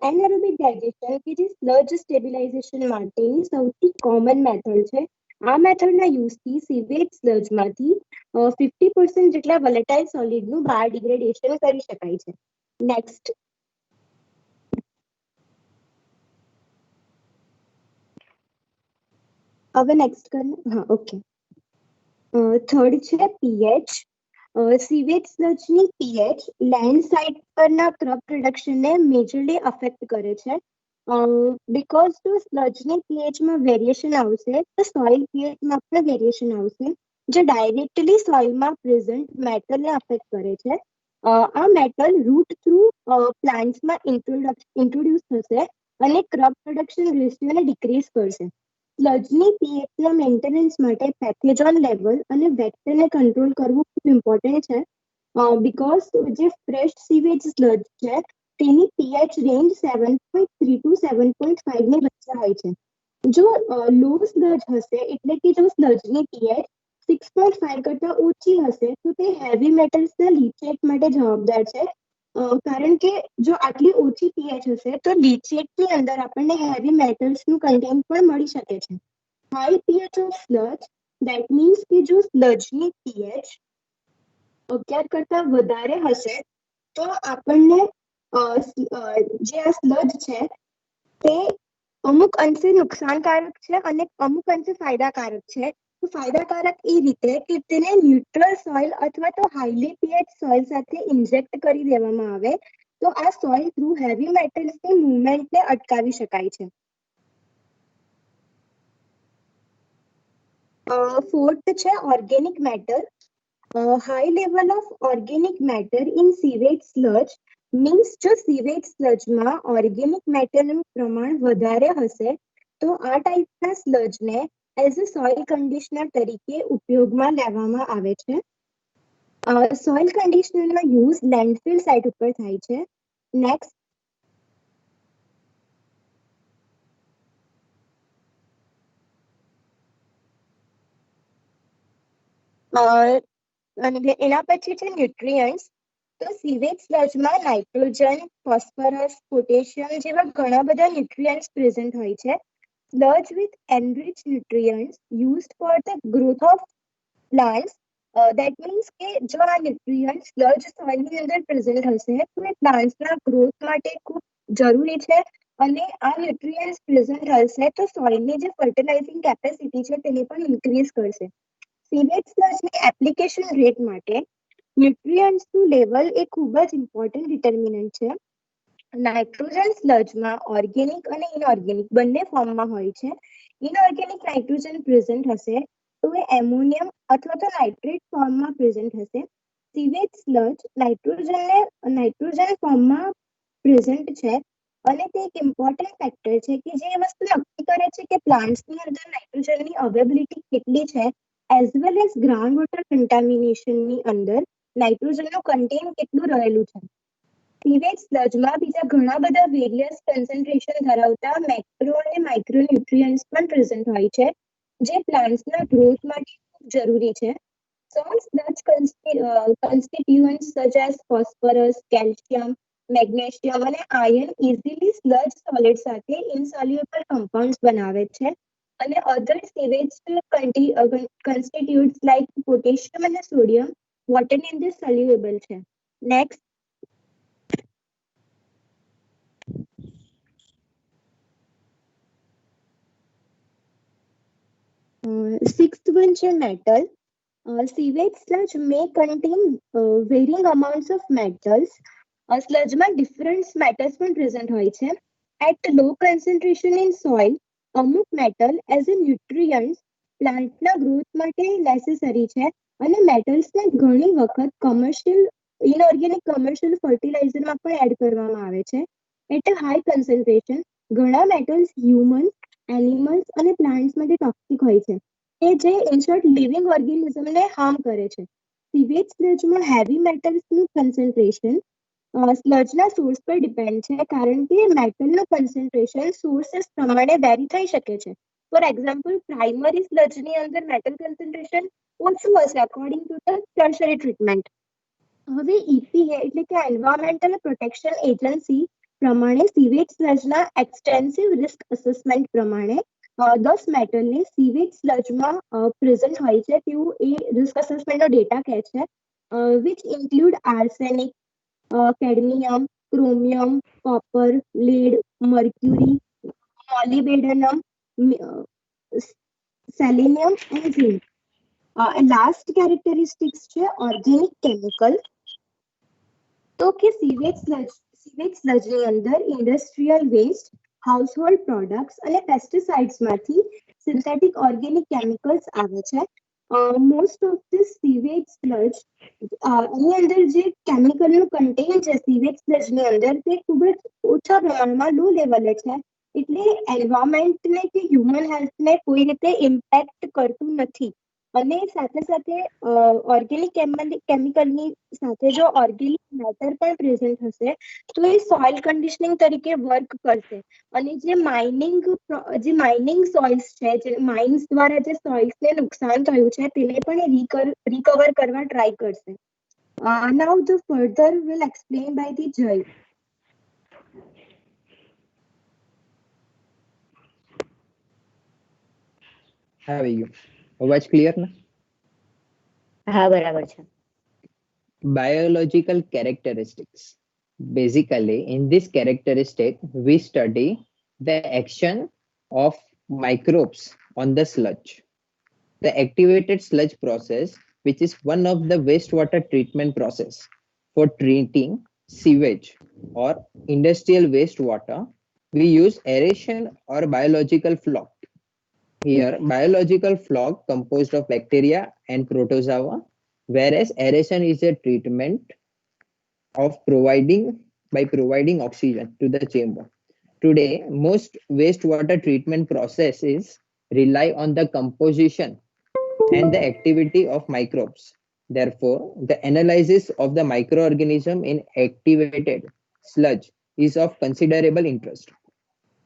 એનએરોબિક ડાયજેશન કે જે સ્લજ સ્ટેબિલાઇઝેશન માટેની સૌથી કોમન મેથડ છે. આ મેથડના યુઝથી સીવેજ સ્લજમાંથી 50% જેટલા વોલેટાઇલ સોલિડનું બાયોડિગ્રેડેશન કરી શકાય છે. નેક્સ્ટ. હવે નેક્સ્ટ કરીએ. હા ઓકે. થર્ડ છે પીએચ. સીવેજ સ્લજની પીએચ લેન્ડ સાઇડ પરના ક્રબ પ્રોડક્શનને મેજરલી અફેક્ટ કરે છે. બીકોઝ જો સ્લજની પીએચમાં વેરિએશન આવશે તો સોઇલ પીએચમાં પણ વેરિએશન આવશે, જે ડાયરેક્ટલી સોઇલમાં પ્રેઝન્ટ મેટલને અફેક્ટ કરે છે. આ મેટલ રૂટ થ્રુ પ્લાન્ટ્સમાં ઇન્ટ્રોડ્યુસ થશે અને ક્રબ પ્રોડક્શન રેશિયોને ડિક્રીઝ કરશે. સ્લજની પીએચના મેન્ટેનન્સ માટે પેથેજોન લેવલ અને વેક્ટરને કંટ્રોલ કરવું ખૂબ ઇમ્પોર્ટન્ટ છે, બીકોઝ જે ફ્રેશ સીવેજ સ્લજ છે તેની પીએચ રેન્જ 7.3 to 7.5 ની વચ્ચે હોય છે. જો લો સ્લજ હશે એટલે કે જો સ્લજની પીએચ 6.5 કરતા ઓછી હશે તો તે હેવી મેટલ્સના લીચેટ માટે જવાબદાર છે, કારણ કે જો આટલી ઓછી પીએચ હશે તો લીચેટની અંદર આપણને હેવી મેટલ્સનું કન્ટેન્ટ પણ મળી શકે છે. High pH of sludge that means કે જો સ્લજની પીએચ 11 કરતા વધારે હશે તો આપણને જે આ સ્લજ છે તે અમુક અંશે નુકસાનકારક છે અને અમુક અંશે ફાયદાકારક છે. તો ફાયદાકારક એ રીતે કે તેને ન્યુટ્રલ સોઇલ અથવા તો હાઈલી પીએચ સોઇલ સાથે ઇન્જેક્ટ કરી દેવામાં આવે તો આ સોઇલ થ્રુ હેવી મેટલ્સની મૂવમેન્ટને અટકાવી શકાય છે. ફોર્થ છે organic matter. High level of organic matter in sewage sludge means જો સીવેજ સ્લજમાં ઓર્ગેનિક મેટરનું પ્રમાણ વધારે હશે તો આ ટાઈપના સ્લજને એઝ અ સોઇલ કન્ડિશનર તરીકે ઉપયોગમાં લેવામાં આવે છે. સોઇલ કન્ડિશનરનો યુઝ લેન્ડફિલ સાઇટ ઉપર થાય છે. નેક્સ્ટ. અને એના પછી છે ન્યુટ્રિયન્ટ્સ. તો સીવેજ સ્લજમાં નાઇટ્રોજન, ફોસ્ફરસ, પોટેશિયમ જેવા ઘણા બધા ન્યુટ્રિયન્ટ્સ પ્રેઝન્ટ હોય છે. Sludge with enrich nutrients used for the growth of plants. That means કે જો આ ન્યુટ્રિયન્ટ સ્લજ સોઇલની અંદર પ્રેઝન્ટ હશે તો એ પ્લાન્ટ્સના ગ્રોથ માટે ખૂબ જરૂરી છે અને આ ન્યુટ્રિયન્ટ્સ પ્રેઝન્ટ હશે તો સોઇલની જે ફર્ટિલાઇઝિંગ કેપેસિટી છે તેને પણ ઇન્ક્રીઝ કરશે. સીવેજ સ્લજની એપ્લિકેશન રેટ માટે ન્યુટ્રિયન્ટ્સનું લેવલ એ ખૂબ જ ઇમ્પોર્ટન્ટ ડિટર્મિનન્ટ છે. નાઇટ્રોજન સ્લજમાં ઓર્ગેનિક અને ઇનઓર્ગેનિક બંને ફોર્મમાં હોય છે. ઇનઓર્ગેનિક નાઇટ્રોજન પ્રેઝન્ટ હશે તો એ એમોનિયમ અથવા તો નાઇટ્રેટ ફોર્મમાં પ્રેઝન્ટ હશે. સીવેજ સ્લજ નાઇટ્રોજન ફોર્મમાં પ્રેઝન્ટ છે અને તે એક ઇમ્પોર્ટન્ટ ફેક્ટર છે કે જે વસ્તુ નક્કી કરે છે કે પ્લાન્ટ્સની અંદર નાઇટ્રોજનની અવેબિલિટી કેટલી છે, as well as ground water કન્ટામિનેશનની અંદર નાઇટ્રોજનનું કન્ટેન્ટ કેટલું રહેલું છે. સીવેજ સ્લજમાં બીજા ઘણા બધા વેરિયસ કન્સન્ટ્રેશન ધરાવતા મેક્રો અને માઇક્રો ન્યુટ્રિયન્ટ્સ પણ પ્રેઝન્ટ હોય છે જે પ્લાન્ટ્સના ગ્રોથ માટે ખૂબ જરૂરી છે. Some sludge constituents such as phosphorus, calcium, magnesium અને iron easily sludge solid સાથે insoluble compounds બનાવે છે અને other sewage constituents like potassium અને sodium water ની અંદર soluble છે. Next. Sixth one છે metal. Sewage sludge may contain varying amounts of metals. સ્લજમાં ડિફરન્ટ મેટલ્સ પણ પ્રેઝન્ટ હોય છે. At low concentration in soil અમુક મેટલ એઝ અ ન્યુટ્રિયન્ટ્સ પ્લાન્ટના ગ્રોથ માટે નેસેસરી છે અને મેટલ્સને ઘણી વખત ઇનઓર્ગેનિક કમર્શિયલ ફર્ટિલાઇઝરમાં પણ એડ કરવામાં આવે છે. એટ અ હાઈ કન્સન્ટ્રેશન ઘણા મેટલ્સ હ્યુમન્સ, એનિમલ્સ અને પ્લાન્ટ્સ માટે ટોક્સિક હોય છે કે જે ઇન શોર્ટ લિવિંગ ઓર્ગેનિઝમને હાર્મ કરે છે. સીવેજ સ્લજમાં હેવી મેટલ્સનું કન્સન્ટ્રેશન સ્લજના સોર્સ પર ડિપેન્ડ છે કારણ કે મેટલનું કન્સન્ટ્રેશન સોર્सेस પ્રમાણે વેરી થઈ શકે છે. ફોર એક્ઝામ્પલ પ્રાઇમરી સ્લજની અંદર મેટલ કન્સન્ટ્રેશન ઓછું હશે according to the tertiary treatment. હવે EPA એટલે કે એન્વાયરમેન્ટલ પ્રોટેક્શન એજન્સી પ્રમાણે સીવેજ સ્લજના એક્સટેન્સિવ રિસ્ક અસેસમેન્ટ પ્રમાણે 10 મેટલને સીવેજ સ્લજમાં પ્રેઝન્ટ હોય છે તેવું એ રિસ્ક અસેસમેન્ટનો ડેટા કહે છે, which include arsenic, cadmium, chromium, copper, lead, mercury, molybdenum, selenium and zinc. Last characteristics છે ઓર્ગેનિક કેમિકલ. તો કે સીવેજ સ્લજની અંદર ઇન્ડસ્ટ્રીયલ વેસ્ટ, હાઉસહોલ્ડ પ્રોડક્ટ્સ અને પેસ્ટિસાઇડ્સમાંથી સિન્થેટિક ઓર્ગેનિક કેમિકલ્સ આવે છે. Most of the sewage sludge એની અંદર જે કેમિકલનું કન્ટેન છે સીવેજ સ્લજની અંદર તે ખૂબ જ ઓછા પ્રમાણમાં લો લેવલે છે, એટલે એન્વાયરમેન્ટને કે હ્યુમન હેલ્થને કોઈ રીતે ઇમ્પેક્ટ કરતું નથી. અને સાથે સાથે ઓર્ગેનિક કેમિકલની સાથે જો ઓર્ગેનિક મેટર પણ પ્રેઝન્ટ હશે તો એ સોઇલ કન્ડિશનિંગ તરીકે વર્ક કરશે. અને જે માઇનિંગ સોઇલ્સ છે, જે માઇન્સ દ્વારા જે સોઇલ્સને નુકસાન થયું છે તેને પણ રિકવર કરવા ટ્રાય કરશે. Now the further will explain by the Jay. આવી ગયું અવાજ ક્લિયર ને? હા બરાબર છે. Biological characteristics. Basically, in this characteristic, we study the action of microbes on the sludge. The activated sludge process, which is one of the wastewater treatment process for treating sewage or industrial wastewater, we use aeration or biological floc. Here, biological floc composed of bacteria and protozoa, whereas aeration is a treatment of providing oxygen to the chamber. Today, most wastewater treatment processes rely on the composition and the activity of microbes. Therefore, the analysis of the microorganism in activated sludge is of considerable interest.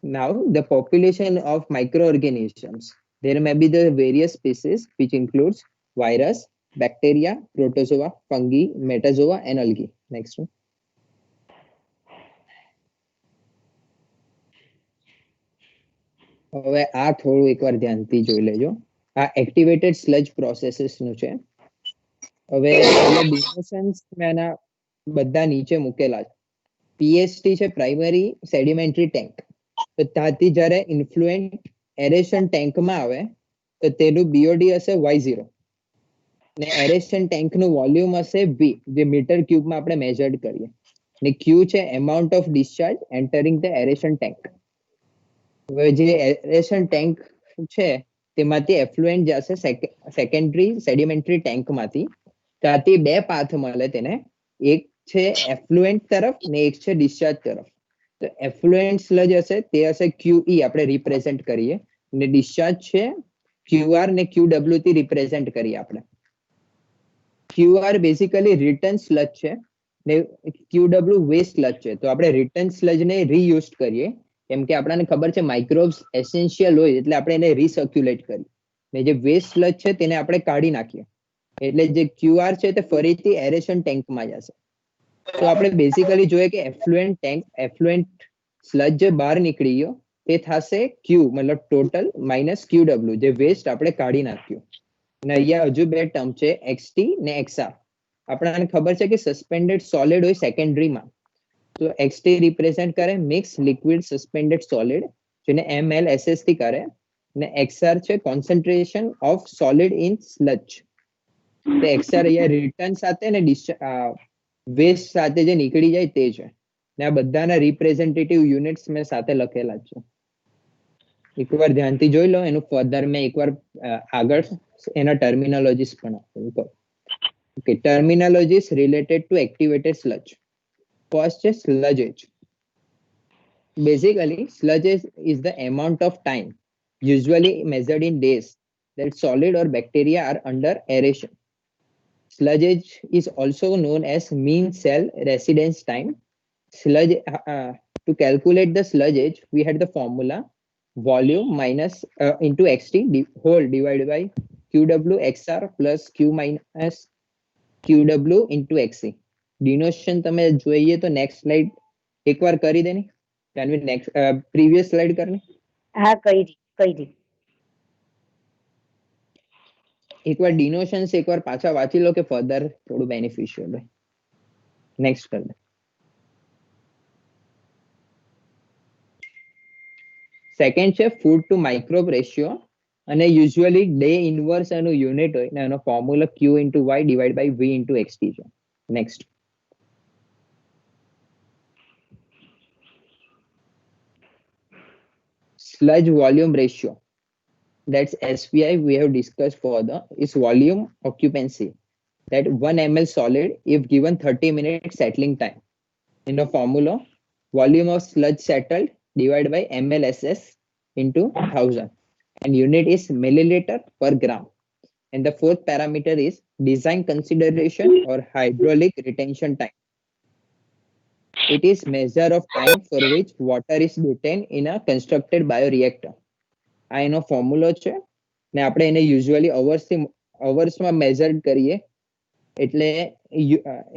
Now, the population of microorganisms. There may be the various species, which includes virus, bacteria, protozoa, fungi, metazoa, and algae. Next one. હવે આ થોડું એકવાર ધ્યાનથી જોઈ લેજો. આ activated sludge processes નું છે. હવે ડિફિનેશન્સ મેં આના બધા નીચે મૂકેલા છે. પીએસટી છે પ્રાઇમરી સેડિમેન્ટરી ટેન્ક. તો ત્યાંથી જ્યારે ઇન્ફ્લુએન્ટ એરેશન ટેન્કમાં આવે તો તેનું બીઓડી હશે Y0 ને એરેશન ટેન્કનું વોલ્યુમ હશે V, જે મીટર ક્યુબમાં આપણે મેજર્ડ કરીએ, ને Q છે amount of discharge entering the aeration tank. હવે જે એરેશન ટેન્ક છે તેમાંથી એફ્લુએન્ટ જશે સેકન્ડરી સેડિમેન્ટરી ટેન્કમાંથી. ત્યાંથી બે પાથ મળે તેને, એક છે એફ્લુએન્ટ તરફ ને એક છે ડિસ્ચાર્જ તરફ. તો એફ્લુએન્ટ સ્લજ હશે તે હશે QE આપણે રિપ્રેઝેન્ટ કરીએ, ને ડિસ્ચાર્જ છે QR ને QW થી રિપ્રેઝેન્ટ કરીએ આપણે. QR બેઝિકલી રિટર્ન સ્લજ છે ને QW વેસ્ટ સ્લજ છે. તો આપણે રિટર્ન સ્લજને રીયુઝ કરીએ કેમ કે આપણને ખબર છે માઇક્રોબ્સ એસેન્શિયલ હોય એટલે આપણે એને રીસર્ક્યુલેટ કરીએ, ને જે વેસ્ટ સ્લજ છે તેને આપણે કાઢી નાખીએ. એટલે જે QR છે તે ફરીથી એરેશન ટેન્કમાં જશે. તો આપણે બેઝિકલી જોઈએ કે એફ્લુએન્ટ સ્લજ જે બહાર નીકળી ગયો તે થશે Q મતલબ ટોટલ માઇનસ QW જે વેસ્ટ આપણે કાઢી નાખ્યું. અને અહીંયા હજુ બે ટર્મ છે XT ને XR. આપણને ખબર છે કે સસ્પેન્ડેડ સોલિડ હોય સેકન્ડરીમાં, તો XT રિપ્રેઝેન્ટ કરે મિક્સ લિક્વિડ સસ્પેન્ડેડ સોલિડ જેને MLSS થી કરે, ને XR છે concentration of solid in sludge. તો XR અહીંયા રિટર્ન સાથે ને વેસ્ટ સાથે જે નીકળી જાય તે છે. ને આ બધાના રિપ્રેઝેન્ટેટિવ યુનિટ્સ મેં સાથે લખેલા છે. એકવાર ધ્યાનથી જોઈ લો, એનું ફર્ધર મેં એકવાર આગળ એના ટર્મિનોલોજીસ પણ આપેલું. Okay, terminologies related to activated સ્લજ. ફર્સ્ટ છે sludge. Basically, sludge is the amount of time, usually measured in days, that solid or bacteria are under aeration. Sludge is also known as mean cell residence time. Sludge, to calculate the sludge age, we had the formula volume minus into xt whole divided by qw xr plus q minus qw into xc. Denotation તમે જોઈએ તો next slide એકવાર કરી દેની. Can we next previous slide કરની? હા કરી દી એકવાર denotations એકવાર પાછા વાંચી લો કે further થોડું beneficial હોય. Next કર દે. સેકન્ડ છે ફૂડ ટુ માઇક્રોબ રેશિયો અને યુઝ્યુઅલી ડે ઇનવર્સ એનું યુનિટ હોય ને એનો formula q into y divided by v into xt છે. Next sludge volume ratio, that's SVI, we have discussed further, is volume occupancy, that 1 ml solid if given 30 minutes settling time. In a formula, volume of sludge settled divided by mlss into 1000, and unit is milliliter per gram. And the fourth parameter is design consideration or hydraulic retention time. It is measure of time for which water is retained in a constructed bioreactor. આ એનો ફોર્મ્યુલો છે ને આપણે એને usually અવર્સમાં measure કરીએ એટલે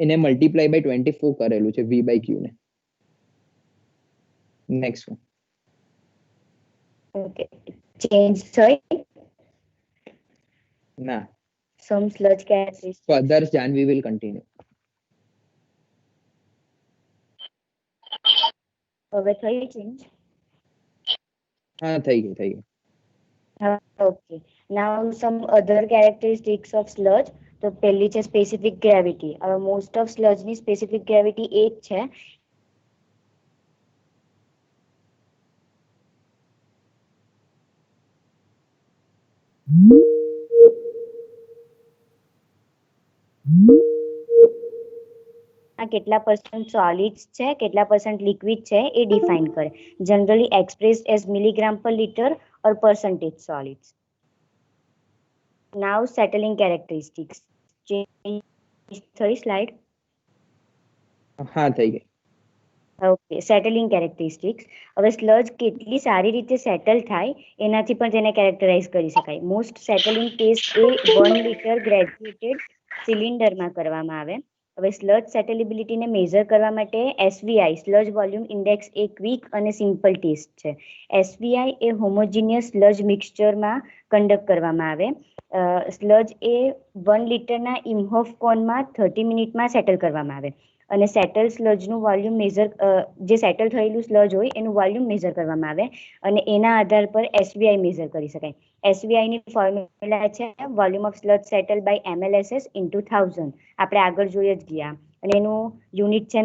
એને multiply by 24 કરેલું છે v by q ને. Next one. ઓકે ચેન્જ થઈ ના, some sludge characteristics further Janvi will continue. હવે થઈ ચેન્જ હા થઈ ગઈ. Okay. Now some other characteristics of sludge. તો પહેલી છે સ્પેસિફિક ગ્રેવિટી. હવે મોસ્ટ ઓફ સ્લજ ની સ્પેસિફિક ગ્રેવિટી 8 છે. કેટલા પરસેન્ટ સોલિડ્સ છે કેટલા પરસેન્ટ લિક્વિડ છે એ ડિફાઇન કરે. જનરલી એક્સપ્રેસ્ડ એઝ મિલીગ્રામ પર litre or percentage solids. Now settling characteristics. Change થઈ slide. હા થઈ ગઈ. Okay settling characteristics. હવે સ્લજ કેટલી સારી રીતે સેટલ થાય એનાથી પણ તેને કેરેક્ટરાઇઝ કરી શકાય. મોસ્ટ સેટલિંગ ટેસ્ટ એ 1 લિટર ગ્રેજ્યુએટેડ સિલિન્ડરમાં કરવામાં આવે. હવે સ્લજ સેટેલિબિલિટીને મેઝર કરવા માટે એસવીઆઈ સ્લજ વોલ્યુમ ઇન્ડેક્સ એ ક્વિક અને સિમ્પલ ટેસ્ટ છે. એસવીઆઈ એ હોમોજીનિયસ સ્લજ મિક્સચરમાં કન્ડક્ટ કરવામાં આવે. સ્લજ એ 1 લિટરના ઇમ્હોફ કોનમાં 30 મિનિટમાં સેટલ કરવામાં આવે અને સેટલ સ્લજનું વોલ્યુમ મેઝર જે સેટલ થયેલું સ્લજ હોય એનું વોલ્યુમ મેઝર કરવામાં આવે અને એના આધાર પર એસવીઆઈ મેઝર કરી શકાય. એસવીઆઈ ની ફોર્મ્યુલા છે volume of sludge settle by mlss into 1000. આપણે આગળ જોઈ જ ગયા અને એનું યુનિટ છે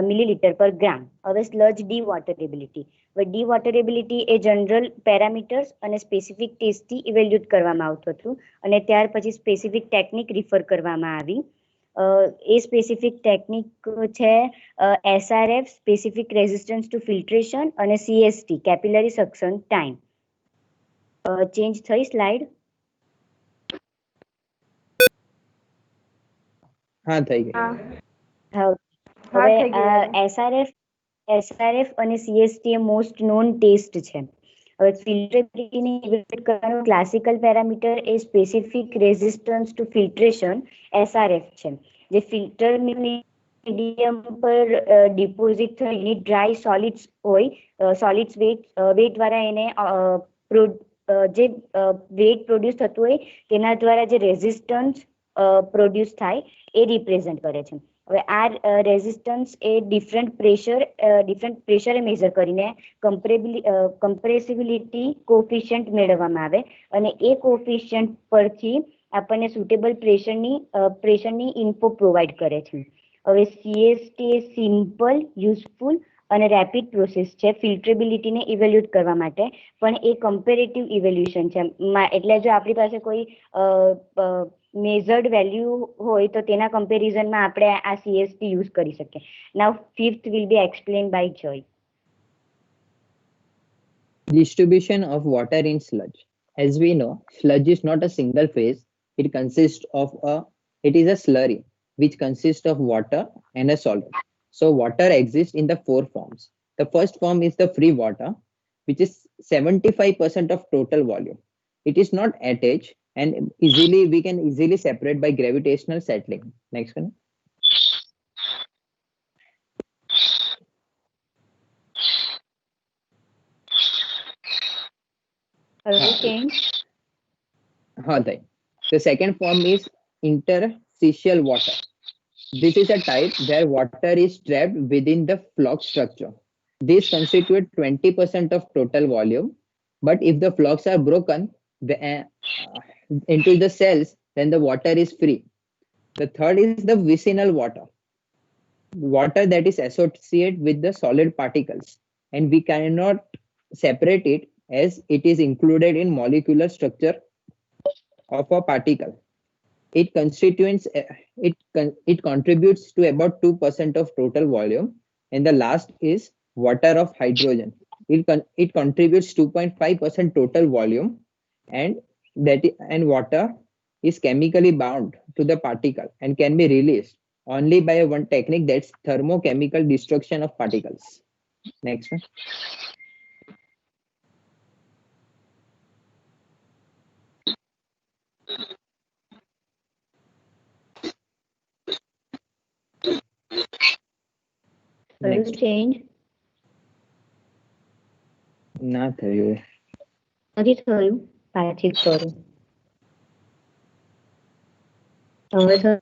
મિલીલીટર પર ગ્રામ. હવે સ્લજ ડીવોટરેબિલિટી. હવે ડીવોટરેબિલિટી એ જનરલ પેરામીટર્સ અને સ્પેસિફિક ટેસ્ટથી ઇવેલ્યુએટ કરવામાં આવતું હતું અને ત્યાર પછી સ્પેસિફિક ટેકનિક રિફર કરવામાં આવી. એ સ્પેસિફિક ટેકનિક છે SRF specific resistance to filtration અને CST capillary suction time. Change થઈ સ્લાઇડ. હા થઈ ગઈ. હવે SRF અને CST એ મોસ્ટ નોન ટેસ્ટ છે. હવે ફિલ્ટરેબિલિટીને ઇવેલ્યુએટ કરવાનું ક્લાસિકલ પેરામીટર એ specific resistance to filtration SRF છે. જે ફિલ્ટર મીડિયમ પર ડિપોઝિટ થઈને ડ્રાય સોલિડ્સ હોય સોલિડ્સ વેટ દ્વારા એને જે વેટ પ્રોડ્યુસ થતું હોય તેના દ્વારા જે રેઝિસ્ટન્સ પ્રોડ્યુસ થાય એ રિપ્રેઝન્ટ કરે છે. હવે આ રેઝિસ્ટન્સ એ ડિફરન્ટ પ્રેશરે મેઝર કરીને કમ્પ્રેસિબિલિટી કોફિશિયન્ટ મેળવવામાં આવે અને એ કોફિશિયન્ટ પરથી આપણને સુટેબલ પ્રેશરની ઇન્ફો પ્રોવાઈડ કરે છે. હવે CST એ સિમ્પલ યુઝફુલ અને રેપિડ પ્રોસેસ છે ફિલ્ટરેબિલિટીને ઇવેલ્યુએટ કરવા માટે પણ એ કમ્પેરેટિવ ઇવેલ્યુએશન છે. એટલે જો આપણી પાસે કોઈ મેઝર્ડ વેલ્યુ હોય તો તેના કમ્પેરિઝનમાં આપણે આ CST યુઝ કરી શકીએ. Now fifth will be explain by Joy. Distribution of water in sludge. As we know, sludge is not a single phase. It consists of a It is a slurry which consists of water and a solid. So water exists in the four forms. The first form is the free water, which is 75% of total volume. It is not attached and we can easily separate by gravitational settling. Next one. The second form is interstitial water. This is a type where water is trapped within the flock structure. These constitute 20% of total volume, but if the flocks are broken into the cells, then the water is free. The third is the vicinal water, water that is associated with the solid particles, and we cannot separate it as it is included in molecular structure of a particle. It constitutes it contributes to about 2% of total volume, and the last is water of hydrogen. It contributes 2.5% total volume, and water is chemically bound to the particle and can be released only by one technique, that's thermochemical destruction of particles. Next one. Next. Change. ના થયું. નથી થયું. પાછી કરો. હવે થયું.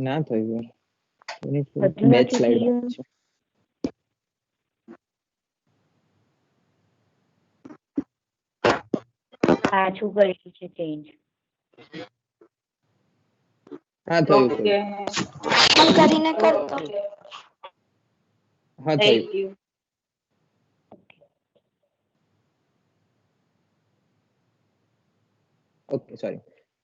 ના થયું. બે સ્લાઇડ છે. પાછું કરીશું છે ચેન્જ. હા થયું. કરીને કરતો. હા થયું. Okay, sorry.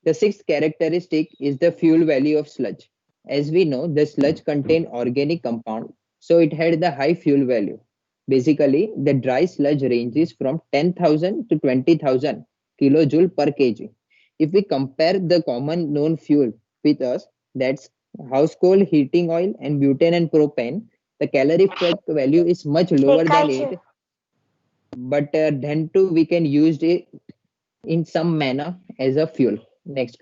The sixth characteristic is the fuel value of sludge. As we know, the sludge contained organic compound, so it had the high fuel value. Basically, the dry sludge ranges from 10,000 to 20,000 kilojoule per kg. If we compare the common known fuel with us, that's household heating oil and butane and propane, the calorific value is much lower than it. But then too, we can use it in some manner as a fuel. Next.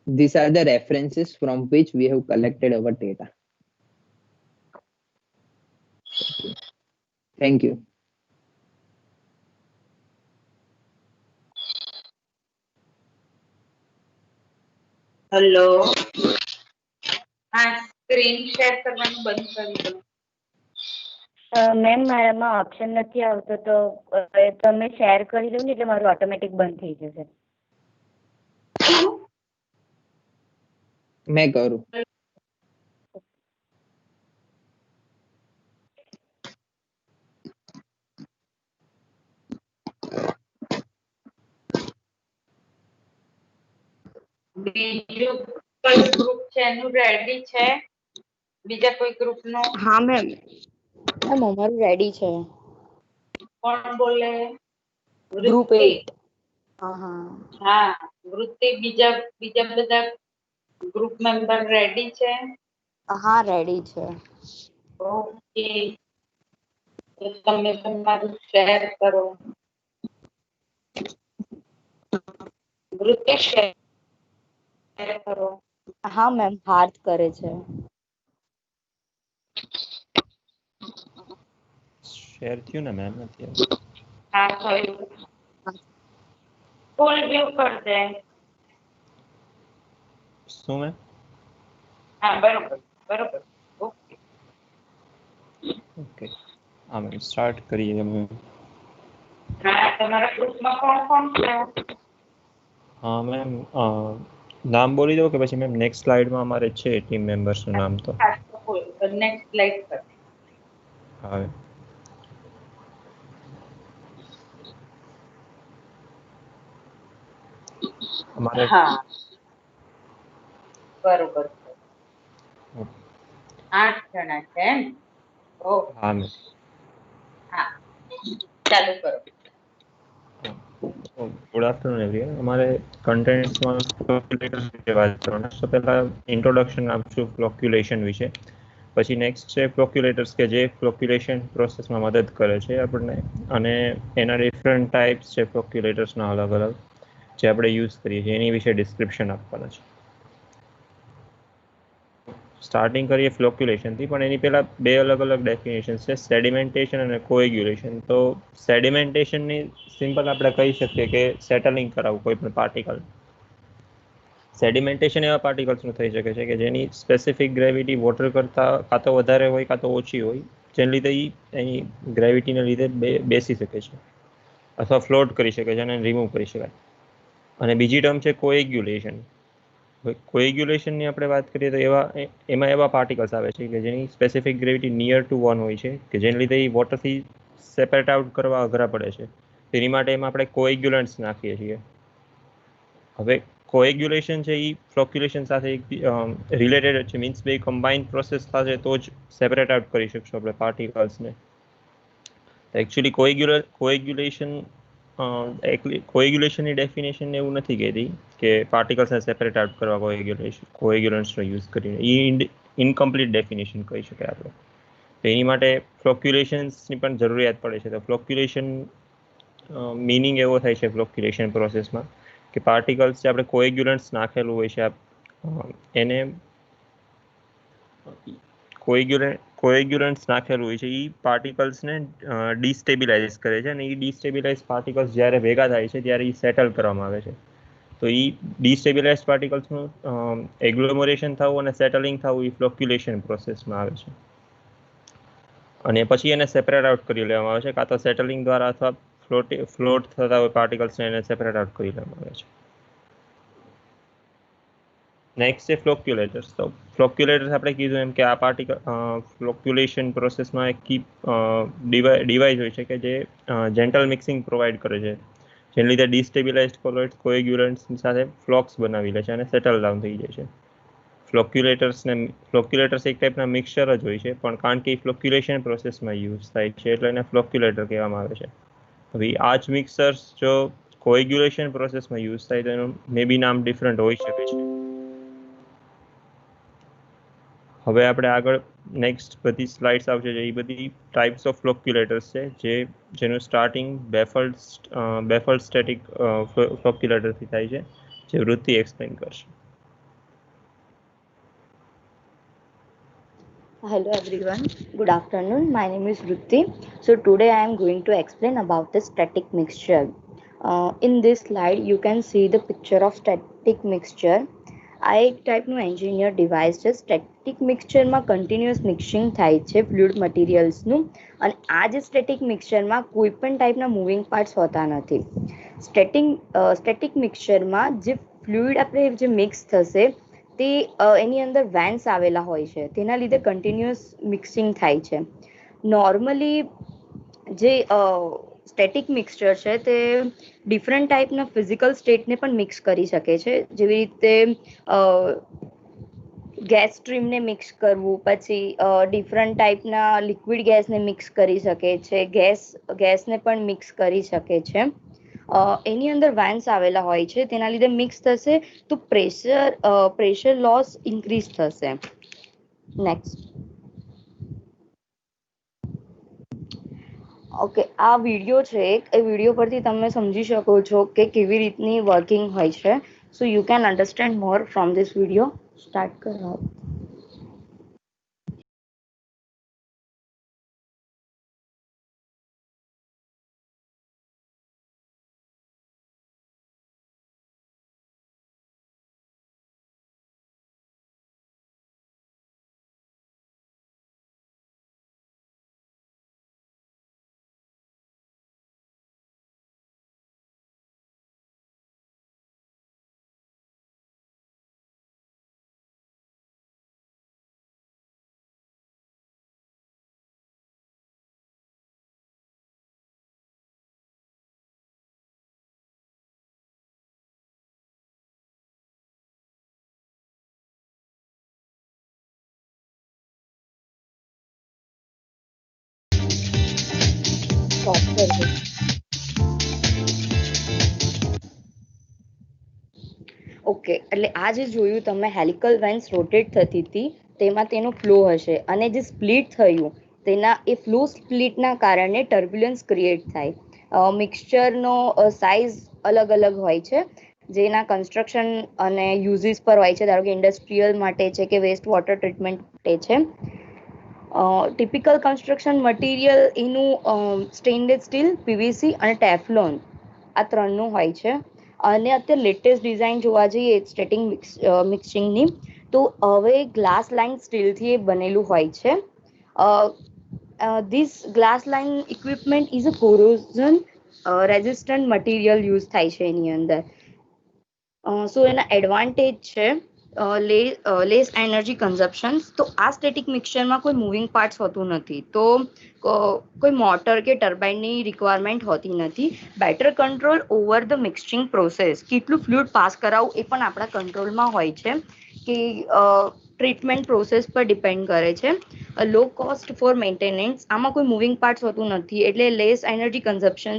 These are the references from which we have collected our data. Thank you. Hello. હા, screen share કરવાનું બંધ કરી દો. Ma'am મારામાં option નથી આવતો, તો તમે શેર કરી દો ને એટલે મારું ઓટોમેટિક બંધ થઈ જશે. मैं करूँ. બીજું કોઈ ગ્રુપ છે એનું રેડી છે? બીજા કોઈ ગ્રુપ નો? હા મેમ. અમારું રેડી છે. કોણ બોલે? ગ્રુપ 8. હા, વૃત્તિ બીજા બધા ગ્રુપ મેમ્બર રેડી છે? હા રેડી છે. ઓકે, તો તમે તમારું શેર કરો. વૃત્તિ શેર કરો. હા મેમ, હાર્ટ કરે છે. શેર થયું ને મેમ અત્યારે? હા થયું. ફૂલ વ્યૂ કર દે. શું મેમ? હા બરોબર બરોબર. Okay okay. હા મેમ, સ્ટાર્ટ કરીએ અમે. હા, તમારા ગ્રુપમાં કોણ કોણ છે? હા મેમ, નામ બોલી દો કે પછી મેમ નેક્સ્ટ સ્લાઇડમાં અમારે છે ટીમ મેમ્બર્સનું નામ તો. નેક્સ્ટ સ્લાઇડ પર. હા. અમારે હા બરોબર છે. 8 જણા છે એમ? ઓકે. હા મેમ. હા ચાલુ કરો. Good afternoon everyone. અમારે કન્ટેન્ટ્સમાં ફ્લોક્યુલેટર્સ વિશે વાત કરવાના. તો પહેલા ઇન્ટ્રોડક્શન આપશું ફ્લોક્યુલેશન વિશે. પછી નેક્સ્ટ છે ફ્લોક્યુલેટર્સ કે જે ફ્લોક્યુલેશન પ્રોસેસમાં મદદ કરે છે આપણને, અને એના ડિફરન્ટ ટાઈપ્સ છે ફ્લોક્યુલેટર્સના અલગ અલગ જે આપણે યુઝ કરીએ છીએ એની વિશે ડિસ્ક્રિપ્શન આપવાના છે. સ્ટાર્ટિંગ કરીએ ફ્લોક્યુલેશનથી, પણ એની પહેલા બે અલગ અલગ ડેફિનેશન છે, સેડિમેન્ટેશન અને કોએગ્યુલેશન. તો સેડિમેન્ટેશનની સિમ્પલ આપણે કહી શકીએ કે સેટલિંગ કરાવવું કોઈ પણ પાર્ટિકલ. સેડિમેન્ટેશન એવા પાર્ટિકલ્સનું થઈ શકે છે કે જેની સ્પેસિફિક ગ્રેવિટી વોટર કરતાં કાં તો વધારે હોય કાં તો ઓછી હોય, જેને લીધે એની ગ્રેવિટીને લીધે બેસી શકે છે અથવા ફ્લોટ કરી શકે છે અને રિમૂવ કરી શકાય. અને બીજી ટર્મ છે કોએગ્યુલેશન. કોએગ્યુલેશનની આપણે વાત કરીએ તો એમાં એવા પાર્ટિકલ્સ આવે છે કે જેની સ્પેસિફિક ગ્રેવિટી નિયર ટુ 1 હોય છે, કે જેને લીધે એ વોટરથી સેપરેટ આઉટ કરવા અઘરા પડે છે. તેની માટે એમાં આપણે કોએગ્યુલન્ટ્સ નાખીએ છીએ. હવે કોએગ્યુલેશન છે એ ફ્લોક્યુલેશન સાથે રિલેટેડ છે, મીન્સ બે કમ્બાઇન્ડ પ્રોસેસ થશે તો જ સેપરેટ આઉટ કરી શકશું આપણે પાર્ટિકલ્સને. એકચ્યુઅલી કોએગ્યુલેશનની ડેફિનેશન એવું નથી કહેતી કે પાર્ટિકલ્સને સેપરેટ આઉટ કરવા કોએગ્યુલન્ટ્સનો યુઝ કરીને. એ ઇનકમ્પ્લીટ ડેફિનેશન કહી શકાય આપણે. તો એની માટે ફ્લોક્યુલેશન્સની પણ જરૂરિયાત પડે છે. તો ફ્લોક્યુલેશન મિનિંગ એવો થાય છે ફ્લોક્યુલેશન પ્રોસેસમાં કે પાર્ટિકલ્સ જે આપણે કોએગ્યુલન્ટ્સ નાખેલું હોય છે એને કોએગ્યુલન્ટ્સ નાખેલું હોય છે એ પાર્ટિકલ્સને ડિસ્ટેબિલાઇઝ કરે છે, અને એ ડિસ્ટેબિલાઇઝ પાર્ટિકલ્સ જ્યારે ભેગા થાય છે ત્યારે એ સેટલ કરવામાં આવે છે. તો એ ડિસ્ટેબિલાઇઝ પાર્ટિકલ્સનું એગ્લોમરેશન થવું અને સેટલિંગ થવું એ ફ્લોક્યુલેશન પ્રોસેસમાં આવે છે. અને પછી એને સેપરેટ આઉટ કરી લેવામાં આવે છે, કાં તો સેટલિંગ દ્વારા અથવા ફ્લોટ થતા હોય પાર્ટિકલ્સને એને સેપરેટ આઉટ કરી લેવામાં આવે છે. નેક્સ્ટ છે ફ્લોક્યુલેટર્સ. તો ફ્લોક્યુલેટર્સ આપણે કીધું એમ કે આ ફ્લોક્યુલેશન પ્રોસેસમાં એક કી ડિવાઇસ હોય છે કે જે જેન્ટલ મિક્સિંગ પ્રોવાઈડ કરે છે, જેને લીધે ડિસ્ટેબિલાઇઝડ કોલોઇડ્સ કોએગ્યુલન્ટ્સ સાથે ફ્લોક્સ બનાવી લે છે અને સેટલ ડાઉન થઈ જાય છે. ફ્લોક્યુલેટર્સ એક ટાઈપના મિક્સચર જ હોય છે, પણ કારણ કે ફ્લોક્યુલેશન પ્રોસેસમાં યુઝ થાય છે એટલે એને ફ્લોક્યુલેટર કહેવામાં આવે છે. હવે આ જ મિક્સર્સ જો કોએગ્યુલેશન પ્રોસેસમાં યુઝ થાય તો એનું મે બી નામ ડિફરન્ટ હોઈ શકે છે. હવે આપણે આગળ નેક્સ્ટ બધી સ્લાઇડ્સ આવશે, એ બધી ટાઈપ્સ ઓફ ફ્લોક્યુલેટર્સ છે જેનું સ્ટાર્ટિંગ બેફલ્ડ સ્ટેટિક ફ્લોક્યુલેટરથી થાય છે, જે વૃત્તિ એક્સપ્લેન કરશે. Hello everyone, good afternoon. My name is Vrutti. So today I am going to explain about the static mixture. In this slide you can see the picture of static mixture. આ એક ટાઈપનું engineer device છે. Static મિક્સચરમાં continuous mixing થાય છે fluid મટીરિયલ્સનું, અને આ જે static મિક્સચરમાં કોઈ પણ ટાઈપના મૂવિંગ પાર્ટ્સ હોતા નથી. સ્ટેટિક મિક્સચરમાં જે ફ્લુઇડ આપણે જે મિક્સ થશે તે એની અંદર વેન્સ આવેલા હોય છે, તેના લીધે કન્ટિન્યુઅસ મિક્સિંગ થાય છે. નોર્મલી જે સ્ટેટિક મિક્સચર છે તે ડિફરન્ટ ટાઈપના ફિઝિકલ સ્ટેટને પણ મિક્સ કરી શકે છે, જેવી રીતે ગેસ સ્ટ્રીમને મિક્સ કરવું, પછી ડિફરન્ટ ટાઈપના લિક્વિડ ગેસને મિક્સ કરી શકે છે, ગેસને પણ મિક્સ કરી શકે છે. એની અંદર વેન્સ આવેલા હોય છે, તેના લીધે મિક્સ થશે તો પ્રેશર લોસ ઇન્ક્રીઝ થશે. નેક્સ્ટ. ઓકે, આ વિડીયો છે એ વિડીયો પરથી તમે સમજી શકો છો કે કેવી રીતની વર્કિંગ હોય છે. So you can understand more from this video. Start કરો. સ્ટોપ કરજો. ઓકે, એટલે આ જે જોયું તમે હેલિકલ વેન્સ રોટેટ થતી હતી તેમાં તેનો ફ્લો હશે અને જે સ્પ્લિટ થયું તેના એ ફ્લો સ્પ્લિટના કારણે ટર્બ્યુલન્સ ક્રિએટ થાય. મિક્સચરનો સાઇઝ અલગ અલગ હોય છે જેના કન્સ્ટ્રક્શન અને યુઝિસ પર હોય છે. ધારો કે ઇન્ડસ્ટ્રીયલ માટે છે કે વેસ્ટ વોટર ટ્રીટમેન્ટ માટે છે. ટિપિકલ કન્સ્ટ્રક્શન મટીરિયલ એનું સ્ટેનલેસ સ્ટીલ, પીવીસી અને ટેફલોન આ ત્રણનું હોય છે. અને અત્યારે લેટેસ્ટ ડિઝાઇન જોવા જઈએ સ્ટેટિક મિક્સિંગની તો હવે ગ્લાસ લાઇન સ્ટીલથી બનેલું હોય છે. This glass line equipment is a corrosion resistant material use થાય છે એની અંદર. સો એના એડવાન્ટેજ છે લેસ એનર્જી કન્ઝપ્શન. તો આ સ્ટેટિક મિક્સચરમાં કોઈ મૂવિંગ પાર્ટ્સ હોતું નથી, તો કોઈ મોટર કે ટર્બાઇનની રિક્વાયરમેન્ટ હોતી નથી. Better control over the mixing process, કેટલું ફ્લુઇડ પાસ કરાવવું એ પણ આપણા કંટ્રોલમાં હોય છે કે ટ્રીટમેન્ટ પ્રોસેસ પર ડિપેન્ડ કરે છે. લો કોસ્ટ ફોર મેન્ટેનન્સ, આમાં કોઈ મૂવિંગ પાર્ટ્સ હોતું નથી એટલે લેસ એનર્જી કન્ઝપ્શન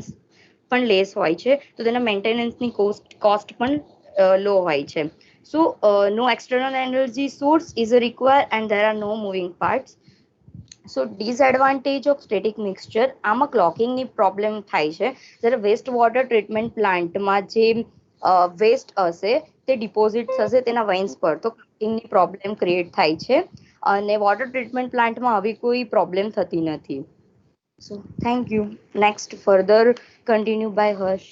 પણ લેસ હોય છે, તો તેના મેન્ટેનન્સની કોસ્ટ પણ લો હોય છે. So no external energy source is required and there are no moving parts. So disadvantage of static mixture, આમાં ક્લોકિંગની પ્રોબ્લેમ થાય છે. જ્યારે વેસ્ટ વોટર ટ્રીટમેન્ટ પ્લાન્ટમાં જે વેસ્ટ હશે તે ડિપોઝિટ થશે તેના વેન્સ પર, તો ક્લોકિંગની પ્રોબ્લેમ ક્રિએટ થાય છે. અને વોટર ટ્રીટમેન્ટ પ્લાન્ટમાં આવી કોઈ પ્રોબ્લેમ થતી નથી. So thank you. Next further continue by Harsh.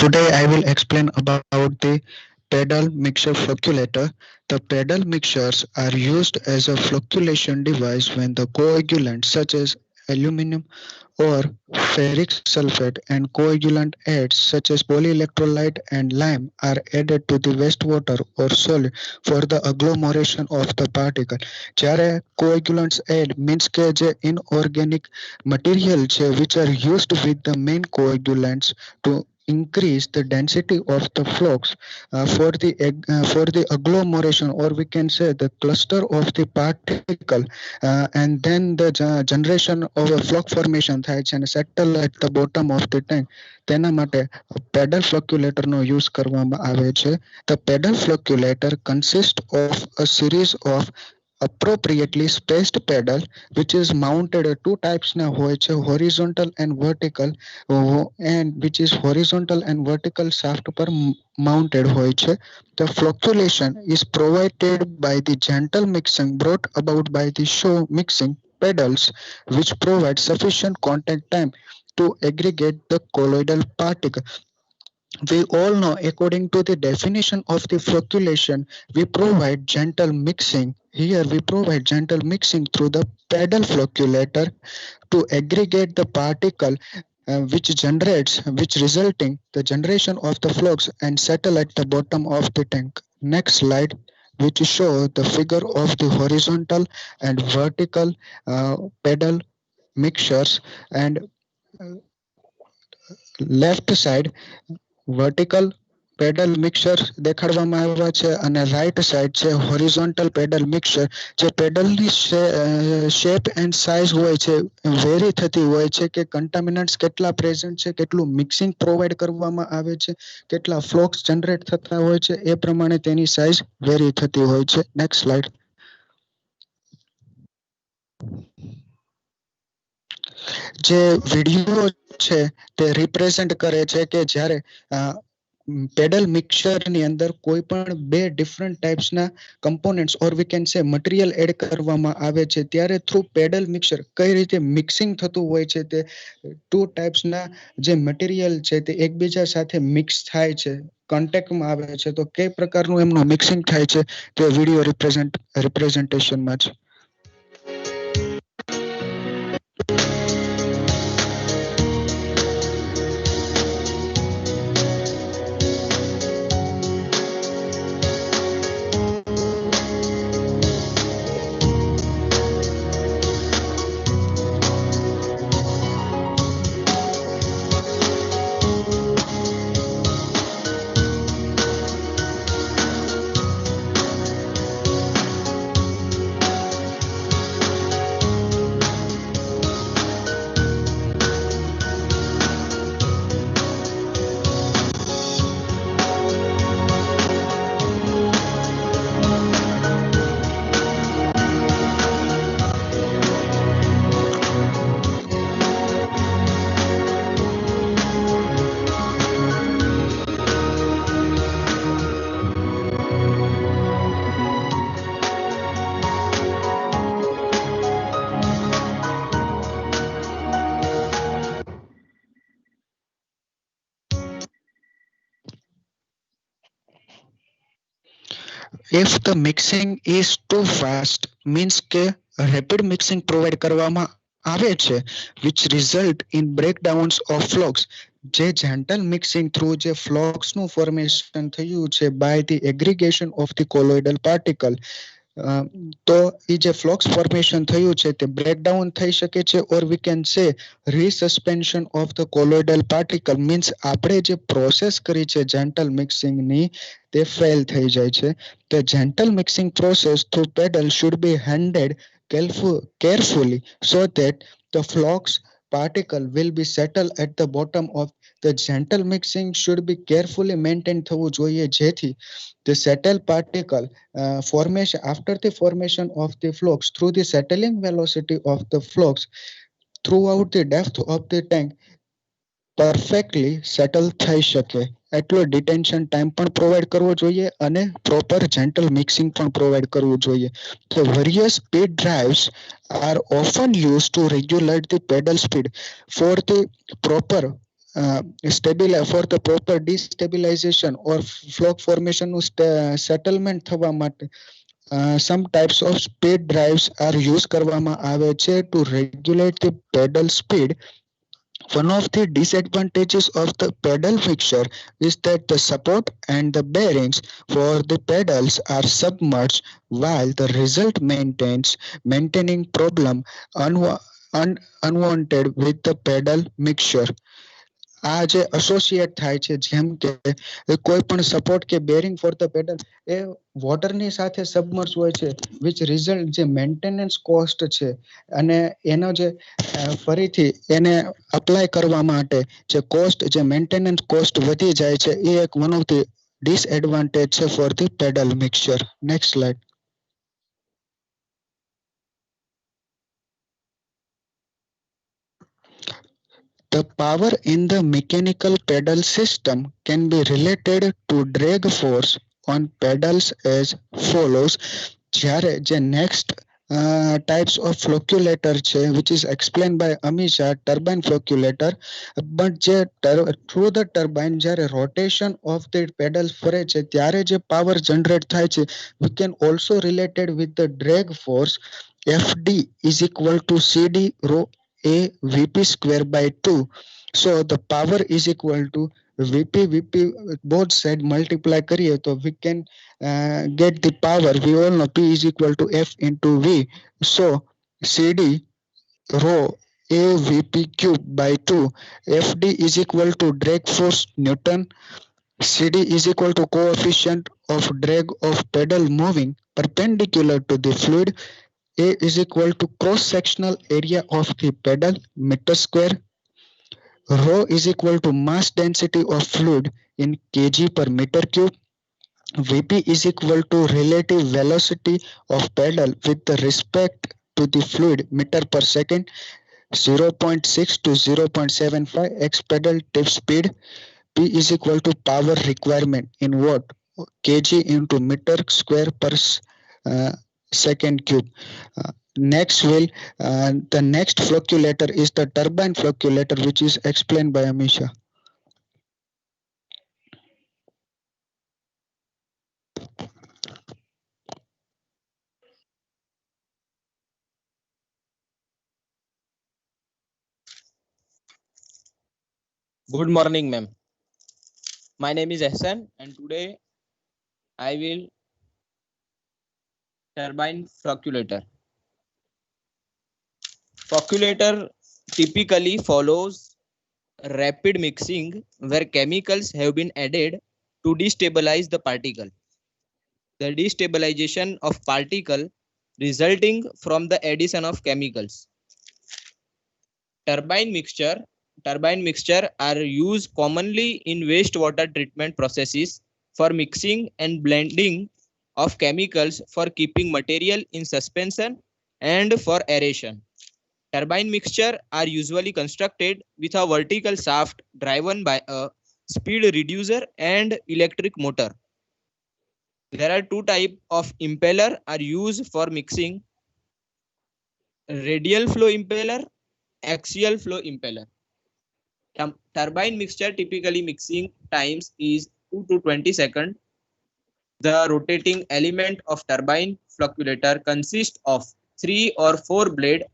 Today I will explain about the pedal mixture flocculator. The pedal mixtures are used as a flocculation device when the coagulants such as aluminum or ferric sulfate and coagulant aids such as polyelectrolyte and lime are added to the wastewater or solid for the agglomeration of the particle. જ્યારે coagulants aid means કે જે inorganic material છે which are used with the main coagulants to increase the density of the flux for the agglomeration, or we can say the cluster of the particle, and then the generation of a flux formation થાય છે and settle at the bottom of the tank. તેના માટે pedal flocculator નો use કરવામાં આવે છે. The pedal flocculator consists of a series of appropriately spaced pedal which is mounted two types na હોય છે, horizontal and vertical, and which is horizontal and vertical shaft પર mounted હોય છે. The flocculation is provided by the gentle mixing brought about by the show mixing pedals which provide sufficient contact time to aggregate the colloidal particle. We all know, according to the definition of the flocculation, we provide gentle mixing. Here we provide gentle mixing through the pedal flocculator to aggregate the particle which resulting the generation of the flux and settle at the bottom of the tank. Next slide, which show the figure of the horizontal and vertical pedal mixtures, and left side vertical pedal mixer દેખાડવામાં આવ્યા છે અને right side છે horizontal pedal mixer. જે પેડલની shape and size હોય છે very થતી હોય છે કે કન્ટામિનન્ટ્સ કેટલા પ્રેઝન્ટ છે, કેટલું મિક્સિંગ પ્રોવાઈડ કરવામાં આવે છે, કેટલા ફ્લોક્સ જનરેટ થતા હોય છે, એ પ્રમાણે તેની સાઇઝ વેરી થતી હોય છે. Next slide. જે વિડીયો છે તે રિપ્રેઝન્ટ કરે છે કે જ્યારે પેડલ મિક્સરની અંદર કોઈ પણ બે ડિફરન્ટ ટાઈપ્સના components or we can say material add કરવામાં આવે છે ત્યારે થ્રુ પેડલ મિક્સર કઈ રીતે મિક્સિંગ થતું હોય છે, તે ટુ ટાઈપ્સના જે મટીરિયલ છે તે એકબીજા સાથે મિક્સ થાય છે, કોન્ટેક્ટમાં આવે છે, તો કઈ પ્રકારનું એમનું મિક્સિંગ થાય છે તે વિડીયો રિપ્રેઝન્ટેશનમાં છે. if the mixing is too fast, means કે rapid mixing provide કરવામાં આવે છે, which result in breakdowns of flocks. જે gentle mixing through જે flocks નું formation થયું છે by the aggregation of the colloidal particle, તો એ જે ફ્લોક્સ ફોર્મેશન થયું છે તે બ્રેકડાઉન થઈ શકે છે, ઓર we can say resuspension of the colloidal particle, means આપણે જે પ્રોસેસ કરી છે જેન્ટલ મિક્સિંગની તે ફેલ થઈ જાય છે. The gentle mixing process through pedal should be handled carefully so that the flux particle will be settled at the bottom of the gentle mixing should be carefully maintained થવું જોઈએ, જેથી the settled particle formation after the formation of the flux through the settling velocity of the flux throughout the depth of the tank perfectly settle થઈ શકે. એટલો detention time પણ provide કરવો જોઈએ અને પ્રોપર જેન્ટલ મિક્સિંગ પણ provide કરવું જોઈએ. The various speed drives are often used to regulate the pedal speed for the proper for the proper destabilization or flock formation નું settlement થવા માટે some types of speed drives are used કરવામાં આવે છે to regulate the pedal speed. One of the disadvantages of the pedal mixture is that the support and the bearings for the pedals are submerged, while the result maintaining problem unwanted with the pedal mixture. આ જે associate થાય છે, જેમ કે કોઈ પણ support કે bearing for the pedal એ વોટરની સાથે સબમર્જ હોય છે, વિચ રિઝલ્ટ જે મેન્ટેનન્સ કોસ્ટ છે અને એનો જે ફરીથી એને અપ્લાય કરવા માટે જે કોસ્ટ જે મેન્ટેનન્સ કોસ્ટ વધી જાય છે, એ એક વન ઓફ ધ ડિસએડવાન્ટેજ છે for the pedal mixture. Next slide. The power in the mechanical pedal system can be related to drag force on pedals as follows. જ્યારે જે next types of flocculator છે, which is explained by Amisha, turbine flocculator. But જે through the turbine જ્યારે rotation of the pedal ફરે છે ત્યારે જે power generate થાય છે, we can also related with the drag force. FD is equal to CD rho a Vp square by 2. So the power is equal to Vp both side multiply કરીએ તો we can get the power. We all know P is equal to F into V. So CD rho a Vp cube by 2. FD is equal to drag force Newton. CD is equal to coefficient of drag of pedal moving perpendicular to the fluid. A is equal to cross-sectional area of the pedal meter square. Rho is equal to mass density of fluid in kg per meter cube. Vp is equal to relative velocity of pedal with respect to the fluid meter per second. 0.6 to 0.75 x pedal tip speed. P is equal to power requirement in watt kg into meter square per second cube. The next flocculator is the turbine flocculator, which is explained by Amisha. Good morning, ma'am. My name is Ehsan, and today I will turbine flocculator. Flocculator typically follows rapid mixing where chemicals have been added to destabilize the particle. The destabilization of particle resulting from the addition of chemicals. Turbine mixture are used commonly in wastewater treatment processes for mixing and blending of chemicals for keeping material in suspension and for aeration. Turbine mixture are usually constructed with a vertical shaft driven by a speed reducer and electric motor. There are two types of impeller are used for mixing: radial flow impeller, axial flow impeller. Turbine mixture typically mixing times is 2 to 20 seconds. The rotating element of turbine flocculator consists of 3 or 4 blades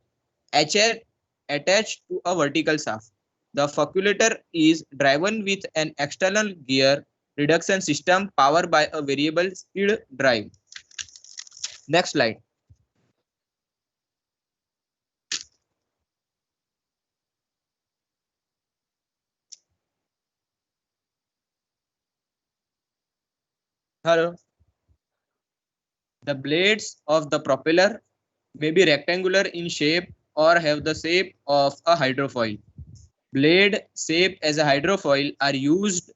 attached to a vertical shaft. The flocculator is driven with an external gear reduction system powered by a variable speed drive. Next slide. Hello. The blades of the propeller may be rectangular in shape or have the shape of a hydrofoil. Blade shaped as a hydrofoil are used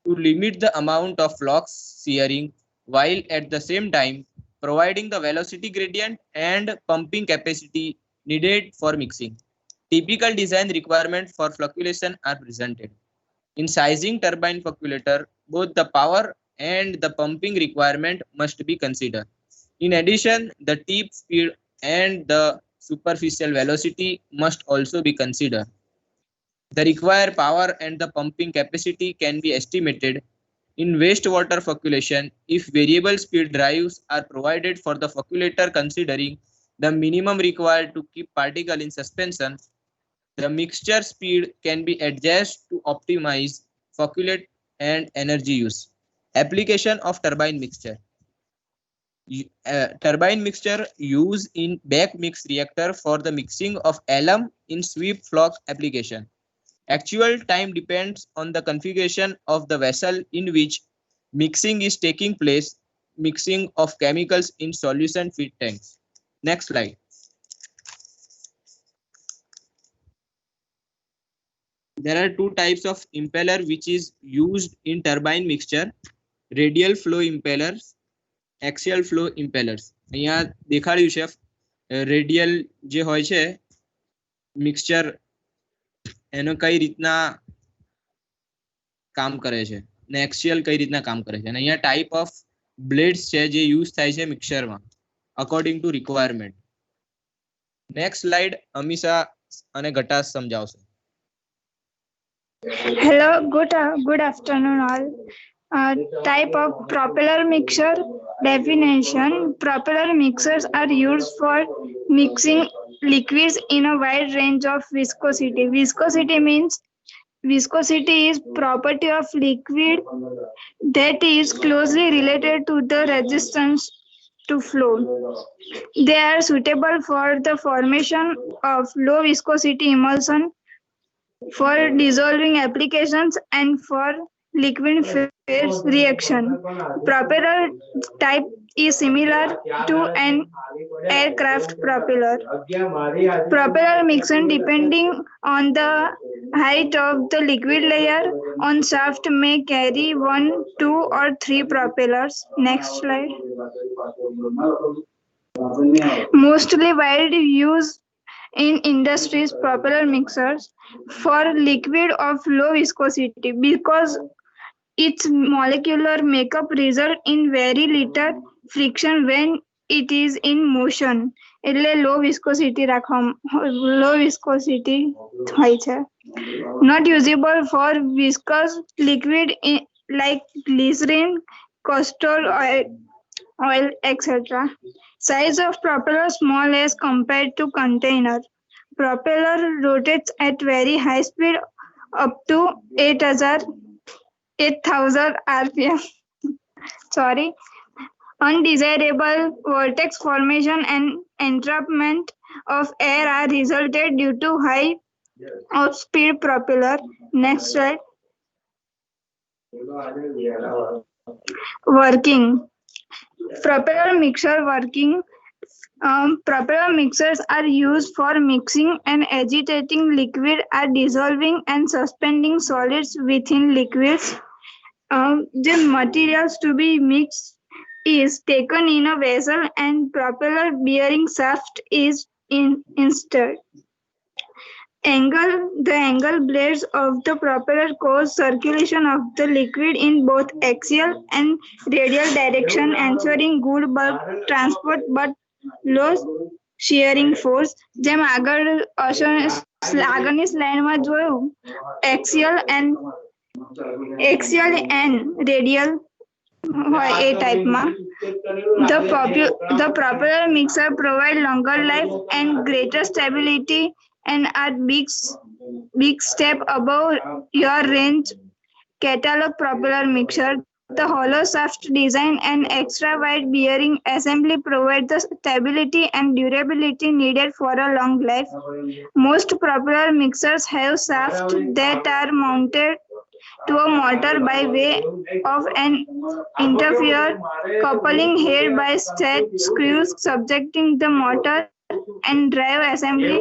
to limit the amount of flux shearing while at the same time providing the velocity gradient and pumping capacity needed for mixing. Typical design requirements for flocculation are presented. In sizing turbine flocculator, both the power and the pumping requirement must be considered. In addition, the tip speed and the superficial velocity must also be considered. The required power and the pumping capacity can be estimated in wastewater flocculation if variable speed drives are provided for the flocculator considering the minimum required to keep particle in suspension. The mixture speed can be adjusted to optimize flocculate and energy use. Application of turbine mixture. Turbine mixture used in back mix reactor for the mixing of alum in sweep floc application. Actual time depends on the configuration of the vessel in which mixing is taking place, mixing of chemicals in solution feed tanks. Next slide. There are two types of impeller which is used in turbine mixture: radial flow impellers, axial flow impellers. અહીંયા દેખાડ્યું છે radial જે હોય છે mixture એનો કઈ રીતના કામ કરે છે ને એક્સિયલ કઈ રીતના કામ કરે છે અને અહીંયા ટાઈપ ઓફ બ્લેડ્સ છે જે યુઝ થાય છે મિક્સચરમાં according to requirement. Next slide Amisha અને ઘટાસ સમજાવશે. Hello, good afternoon all. Type of propeller mixture definition. Propeller mixers are used for mixing liquids in a wide range of viscosity. Viscosity is property of liquid that is closely related to the resistance to flow. They are suitable for the formation of low viscosity emulsion, for dissolving applications, and for liquid phase reaction. Propeller type is similar to an aircraft propeller. Propeller mixing, depending on the height of the liquid layer on shaft, may carry 1, 2, or 3 propellers. Next slide. Mostly widely used in industries, propeller mixers for liquid of low viscosity because its molecular makeup result in very little friction when it is in motion. એટલે low viscosity હોય છે. Not usable for viscous liquid like glycerin, castor oil, etc. Size of propeller small as compared to container. Propeller rotates at very high speed up to 8,000 RPM. Sorry. Undesirable vortex formation and entrapment of air are resulted due to high off-speed propeller. Next slide. Working. Propeller mixer working. Propeller mixers are used for mixing and agitating liquid, are dissolving and suspending solids within liquids. The materials to be mixed is taken in a vessel and propeller bearing shaft is inserted. The angle blades of the propeller cause circulation of the liquid in both axial and radial direction, ensuring good bulk transport but low shearing force. જેમ આગળની સ્લાઇડમાં જોયું, axial and radial હોય એ ટાઈપમાં the propeller mixer provide longer life and greater stability and are big step above your range catalog propeller mixer. The hollow shaft design and extra wide bearing assembly provide the stability and durability needed for a long life. Most propeller mixers have shafts that are mounted to a motor by way of an interfere coupling head by straight screws subjecting the motor and drive assembly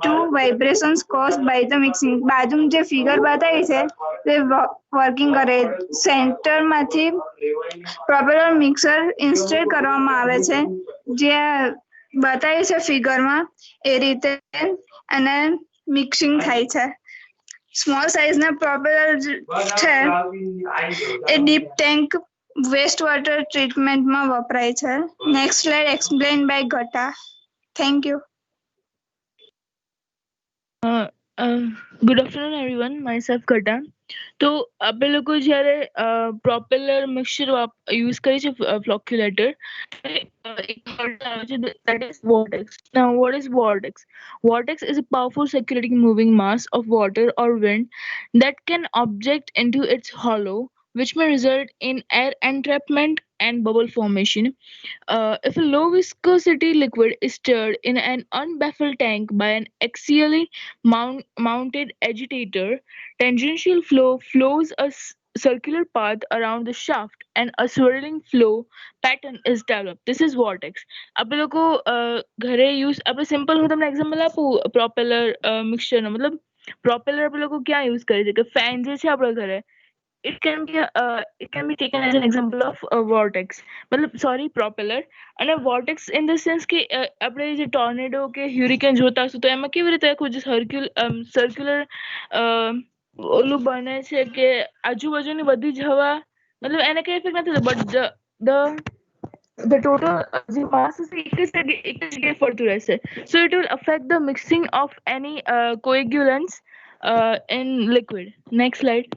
to vibrations caused by the mixing. બાજુમાં જે figure બતાવી છે તે working કરે સેન્ટરમાંથી propeller mixer ઇન્સ્ટેલ કરવામાં આવે છે જે બતાવી છે ફિગરમાં એ રીતે અને મિક્સિંગ થાય છે. સ્મોલ સાઇઝના પ્રોપેલર છે એ ડીપ ટેન્ક વેસ્ટ વોટર ટ્રીટમેન્ટમાં વપરાય છે. Next slide explain by Gata. Thank you. Good afternoon everyone, myself Gata. તો આપણે લોકો જ્યારે પ્રોપેલર મિક્સચર યુઝ કરીએ છીએ ફ્લોક્યુલેટર, that is vortex. Now, what is vortex? Vortex is a powerful circulating moving mass of water or wind that can object into its hollow, which may result in air entrapment and bubble formation. If a low viscosity liquid is stirred in an unbaffled tank by an axially mounted agitator, tangential flow flows a circular path around the shaft and a swirling flow pattern is developed. This is vortex. આપણે લોકો ઘરે use આપણે simple હું તમને example આપું propeller મિક્સચરનો, મતલબ propeller આપણે લોકો ક્યાં યુઝ કરીએ છીએ કે ફેન જે છે આપણા ઘરે, it can be taken as an example of a vortex, मतलब sorry propeller. અને vortex in the sense કે આપણે જે ટોર્નેડો કે હ્યુરિકેન જોતા હશું તો એમાં કેવી રીતે આખું જે સર્ક્યુલર ઓલું બને છે કે આજુબાજુની બધી જ હવા, મતલબ એને કઈ ઇફેક્ટ નથી થતો, but the total the mass is એક જ જગ્યાએ ફરતું રહેશે. So it will affect the mixing of any coagulants in liquid. Next slide.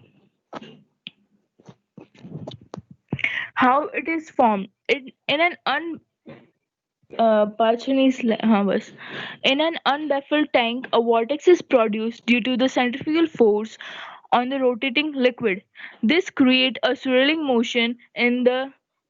How it is formed in an unbaffled tank, a vortex is produced due to the centrifugal force on the rotating liquid. This creates a swirling motion in the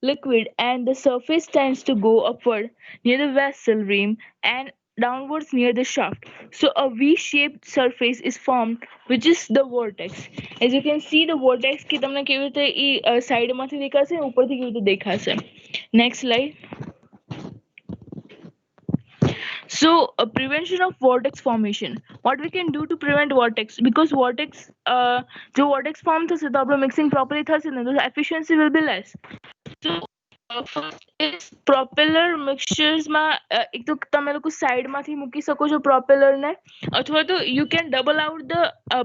liquid and the surface tends to go upward near the vessel rim and downwards near the shaft. So a V-shaped surface is formed, which is the vortex. As you can see, the vortex કે તમને કેવી રીતે ઈ side માંથી દેખાશે, ઉપરથી કેવી રીતે દેખાશે. Next slide. So prevention of vortex formation. What we can do to prevent vortex? Because vortex, જો vortex form થશે તો આપણું mixing properly થશે ને તો efficiency will be less. So first is propeller mixtures માં એક તો તમે લોકો સાઈડ માંથી મૂકી શકો છો પ્રોપેલર ને, અથવા તો you can double out the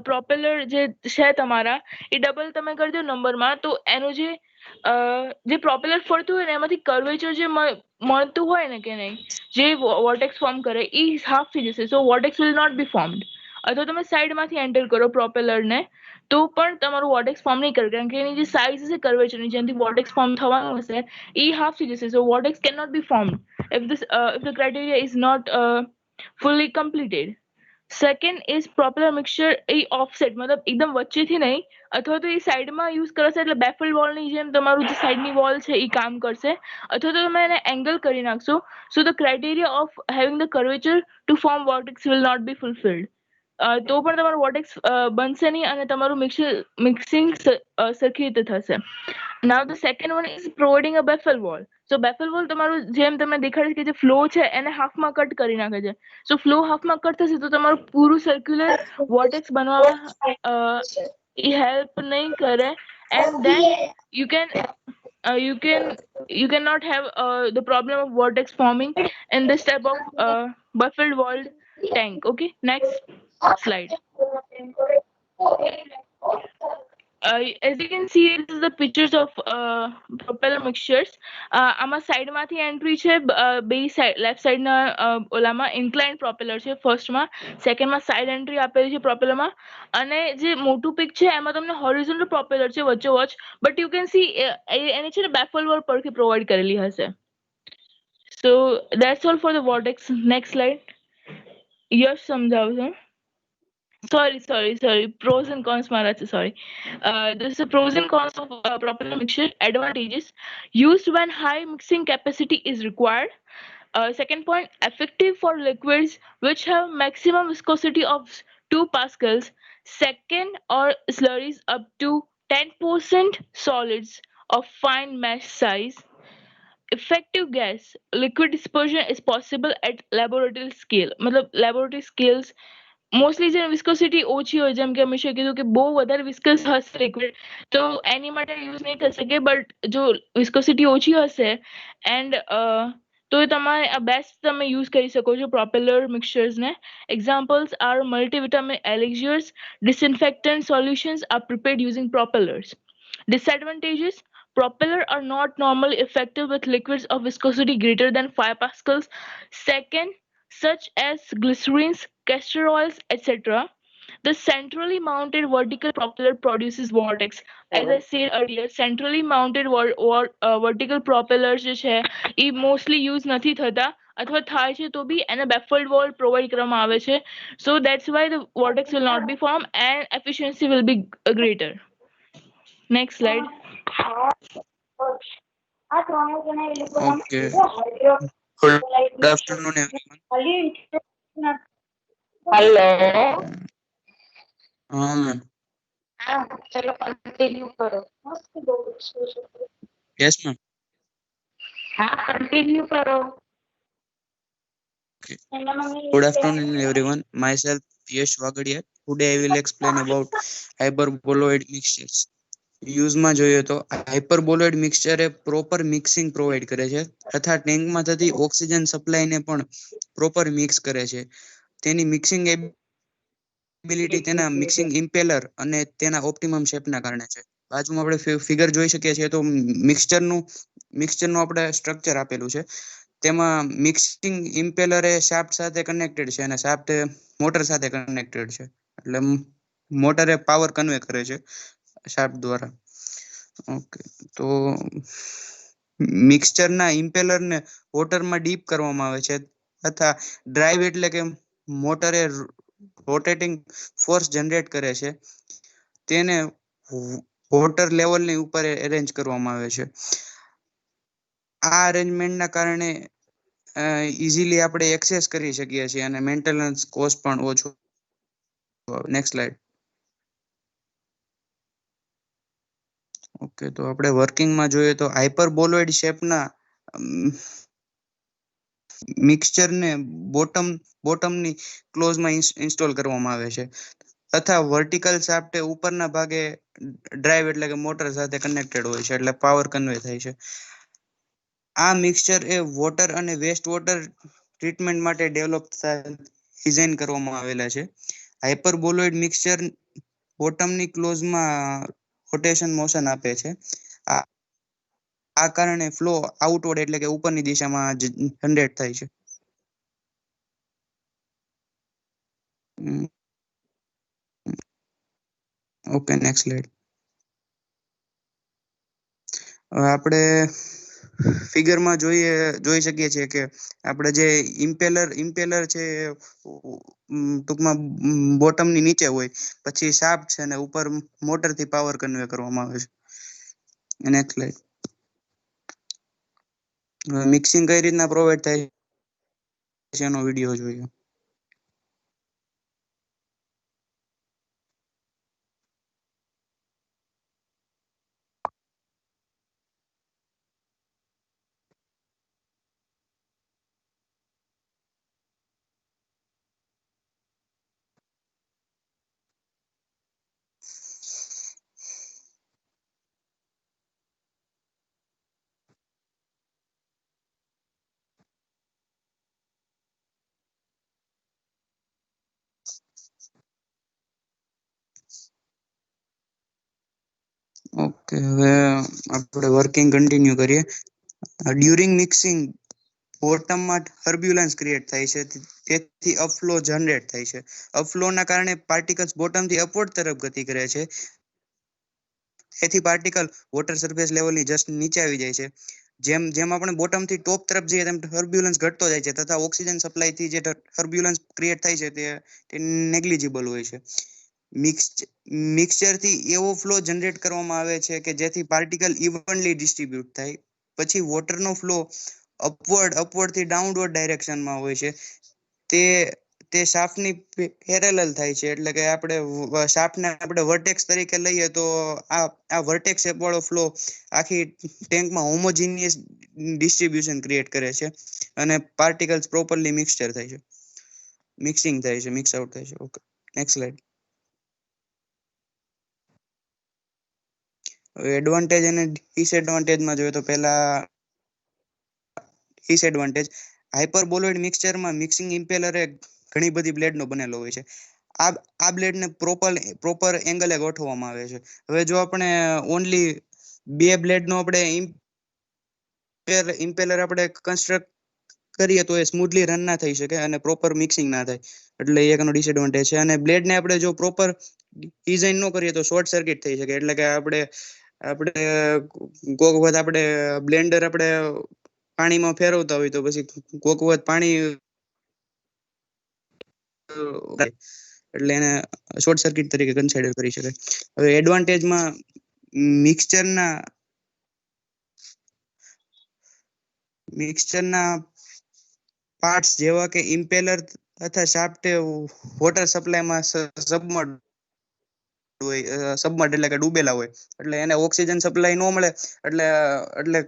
propeller જે છે તમારા એ ડબલ તમે કરી દો નંબરમાં, તો એનું જે પ્રોપેલર ફરતું હોય ને એમાંથી કર્વેચર જે મળતું હોય ને કે નહીં, જે vortex ફોર્મ કરે એ હાફ થઈ જશે. સો vortex will not be formed. અથવા તમે સાઈડ માંથી એન્ટર કરો પ્રોપેલર ને તો પણ તમારું vortex ફોર્મ નહીં કરે, કારણ કે એની જે સાઇઝ હશે કર્વેચરની જેનાથી vortex ફોર્મ થવાનું હશે એ હાફ થઈ જશે. સો vortex cannot be formed if the criteria is not fully completed. Second is propeller mixture A offset, મતલબ એકદમ વચ્ચેથી નહીં, અથવા તો એ સાઈડમાં યુઝ કરશે એટલે બેફલ વોલની જેમ તમારું જે સાઈડની વોલ છે એ કામ કરશે, અથવા તો તમે એને એંગલ કરી નાખશો. So the criteria of having the curvature to form vortex will not be fulfilled. તો પણ તમારું vortex બનશે નહીં અને તમારું મિક્સિંગ સરખી રીતે થશે. Now the second one is providing a baffle wall. So baffle wall તમારું જેમ તમે દેખાડ્યું કે જે ફ્લો છે એને હાફમાં કટ કરી નાખે છે. સો ફ્લો હાફમાં કટ થશે તો તમારું પૂરું સર્ક્યુલર vortex બનવામાં એ હેલ્પ નહીં કરે, and then you cannot have the problem of vortex forming in this type of baffled walled tank. Okay, next slide. as you can see, this is the pictures of propeller mixtures. આમાં side માંથી entry છે, બે side left side ના ઓલામાં incline propeller છે ફર્સ્ટમાં, સેકન્ડમાં side entry આપેલી છે પ્રોપેલરમાં, અને જે મોટું પિક છે એમાં તમને હોરિઝોન્ટલ પ્રોપેલર છે વચ્ચોવચ, બટ યુ કેન સી એની છે ને બેફલ વોલ પરથી પ્રોવાઈડ કરેલી હશે. So that's all for the vortex. Next slide. Yash સમજાવજો. Sorry. Pros and cons, Maharaj. Sorry. This is the pros and cons of propeller mixture. Advantages: used when high mixing capacity is required. Second point: effective for liquids which have maximum viscosity of 2 pascals. Second, or slurries up to 10% solids of fine mesh size. Effective gas liquid dispersion is possible at laboratory scale. मतलब laboratory scales mostly જે viscosity ઓછી હોય, જેમ કે અમે કીધું કે બહુ વધારે વિસ્કસ હશે લિક્વિડ તો એની માટે યુઝ નહીં થઈ શકે, બટ જો વિસ્કોસિટી ઓછી હશે એન્ડ તો તમારે આ બેસ્ટ તમે યુઝ કરી શકો છો પ્રોપેલર મિક્સચર્સને. Examples are multivitamin elixirs, disinfectant solutions are prepared using propellers. Disadvantages: propeller are not normally effective with liquids of viscosity greater than 5 pascals. Second, such as glycerines, castor oils, etc. The centrally mounted vertical propeller produces vortex. As I said earlier, centrally mounted vertical propellers જે છે એ mostly use નથી થતા, અથવા થાય છે તો બી એને baffled wall provide કરવામાં આવે છે. So that's why the vortex will not be formed and efficiency will be greater. Next slide. Okay. Good afternoon, everyone. Hello. ma'am. ચલો કન્ટિન્યુ કરો. Yes, ma'am. હા, કન્ટિન્યુ કરો. Okay. Good afternoon, everyone. Myself, Yash Wagadia. Today, I will explain about hyperboloid mixtures. યુઝમાં જોઈએ તો હાઇપરબોલોઇડ mixture એ proper mixing provide કરે છે તથા ટેન્કમાં થતી ઓક્સિજન સપ્લાયને પણ પ્રોપર મિક્સ કરે છે. તેની મિક્સિંગ એબિલિટી તેના મિક્સિંગ ઇમ્પેલર અને તેના ઓપ્ટિમમ શેપના કારણે છે. બાજુમાં આપણે ફિગર જોઈ શકીએ છીએ તો મિક્સચરનું આપણે સ્ટ્રક્ચર આપેલું છે. તેમાં મિક્સિંગ ઇમ્પેલર એ શાફ્ટ સાથે કનેક્ટેડ છે અને શાફ્ટ મોટર સાથે કનેક્ટેડ છે, એટલે મોટર એ પાવર કન્વે કરે છે શાફ્ટ દ્વારા. ઓકે, તો મિક્સચરના ઇમ્પેલરને વોટરમાં ડીપ કરવામાં આવે છે તથા ડ્રાઈવ એટલે કે મોટરે રોટેટિંગ ફોર્સ જનરેટ કરે છે, તેને વોટર લેવલની ઉપર અરેન્જ કરવામાં આવે છે. આ અરેન્જમેન્ટના કારણે ઇઝીલી આપણે એક્સેસ કરી શકીએ છીએ અને મેન્ટેનન્સ કોસ્ટ પણ ઓછો. Next slide. ઓકે, તો આપણે વર્કિંગમાં જોઈએ તો હાઇપરબોલોઇડ શેપના મિક્સચરને બોટમની ક્લોઝમાં ઇન્સ્ટોલ કરવામાં આવે છે તથા વર્ટિકલ શાફ્ટ ઉપરના ભાગે ડ્રાઈવ એટલે કે મોટર સાથે કનેક્ટેડ હોય છે, એટલે પાવર કન્વે થાય છે. આ મિક્સચર એ વોટર અને વેસ્ટ વોટર ટ્રીટમેન્ટ માટે ડેવલપ ડિઝાઇન કરવામાં આવેલા છે. હાઇપરબોલોઇડ મિક્સચર બોટમની ક્લોઝમાં રોટેશન મોશન આપે છે. આ કારણે ફ્લો આઉટવર્ડ એટલે કે ઉપરની દિશામાં જનરેટ થાય છે. Okay, next slide. આપણે ફિગરમાં જોઈ શકીએ છીએ કે આપણે જે ઇમ્પેલર છે ટૂંકમાં બોટમની નીચે હોય, પછી શાફ્ટ છે અને ઉપર મોટરથી પાવર કન્વે કરવામાં આવે છે. Next slide. મિક્સિંગ કઈ રીતના પ્રોવાઈડ થાય છે એનો વિડીયો જોઈએ. ઓકે, હવે આપણે વર્કિંગ કન્ટિન્યુ કરીએ. ડ્યુરિંગ મિક્સિંગ બોટમમાં ટર્બ્યુલન્સ ક્રિએટ થાય છે, તેથી અપફ્લો જનરેટ થાય છે. અપફ્લોના કારણે પાર્ટિકલ્સ બોટમથી અપવર્ડ તરફ ગતિ કરે છે, તેથી પાર્ટિકલ વોટર સરફેસ લેવલની જસ્ટ નીચે આવી જાય છે. જેમ જેમ આપણે બોટમથી ટોપ તરફ જઈએ તેમ ટર્બ્યુલન્સ ઘટતો જાય છે, તથા ઓક્સિજન સપ્લાયથી જે ટર્બ્યુલન્સ ક્રિએટ થાય છે તે નેગ્લિજિબલ હોય છે. મિક્સચરથી એવો ફ્લો જનરેટ કરવામાં આવે છે કે જેથી પાર્ટિકલ ઇવનલી ડિસ્ટ્રીબ્યુટ થાય. પછી વોટરનો ફ્લો અપવર્ડ થી ડાઉનવર્ડ ડાયરેક્શનમાં હોય છે. તે શાફ્ટની પેરેલલ થાય છે, એટલે કે આપણે શાફ્ટને આપણે વર્ટેક્સ તરીકે લઈએ તો આ વર્ટેક્સ શેપ વાળો ફ્લો આખી ટેન્કમાં હોમોજીનિયસ ડિસ્ટ્રીબ્યુશન ક્રિએટ કરે છે અને પાર્ટિકલ્સ પ્રોપરલી મિક્સચર થાય છે, મિક્સિંગ થાય છે, મિક્સ આઉટ થાય છે. Okay, next slide. એડવાન્ટેજ અને ડિસએડવાન્ટેજમાં જોઈએ તો પહેલા ડિસએડવાન્ટેજ, હાઇપરબોલોઇડ મિક્સચરમાં મિક્સિંગ ઇમ્પેલર એ ઘણી બધી બ્લેડનો બનેલો હોય છે. આ બ્લેડને પ્રોપર એંગલે ગોઠવવામાં આવે છે. હવે જો આપણે ઓનલી બે બ્લેડનો આપણે ઇમ્પેલર આપણે કન્સ્ટ્રક્ટ કરીએ તો એ સ્મૂથલી રન ના થઈ શકે અને પ્રોપર મિક્સિંગ ના થાય, એટલે એકનો ડિસએડવાન્ટેજ છે. અને બ્લેડને આપણે જો પ્રોપર ડિઝાઇન ન કરીએ તો શોર્ટ સર્કિટ થઈ શકે, એટલે કે આપણે કોક વખત આપણે બ્લેન્ડર આપણે પાણીમાં ફેરવતા હોય તો પછી કોક વખત પાણી એટલે એને શોર્ટ સર્કિટ તરીકે કન્સિડર કરી શકાય. હવે એડવાન્ટેજમાં મિક્સચરના પાર્ટ્સ જેવા કે ઇમ્પેલર તથા શાફ્ટ વોટર સપ્લાયમાં સબમર્ડ એટલે કે ડૂબેલા હોય, એટલે એને ઓક્સિજન સપ્લાય ન મળે, એટલે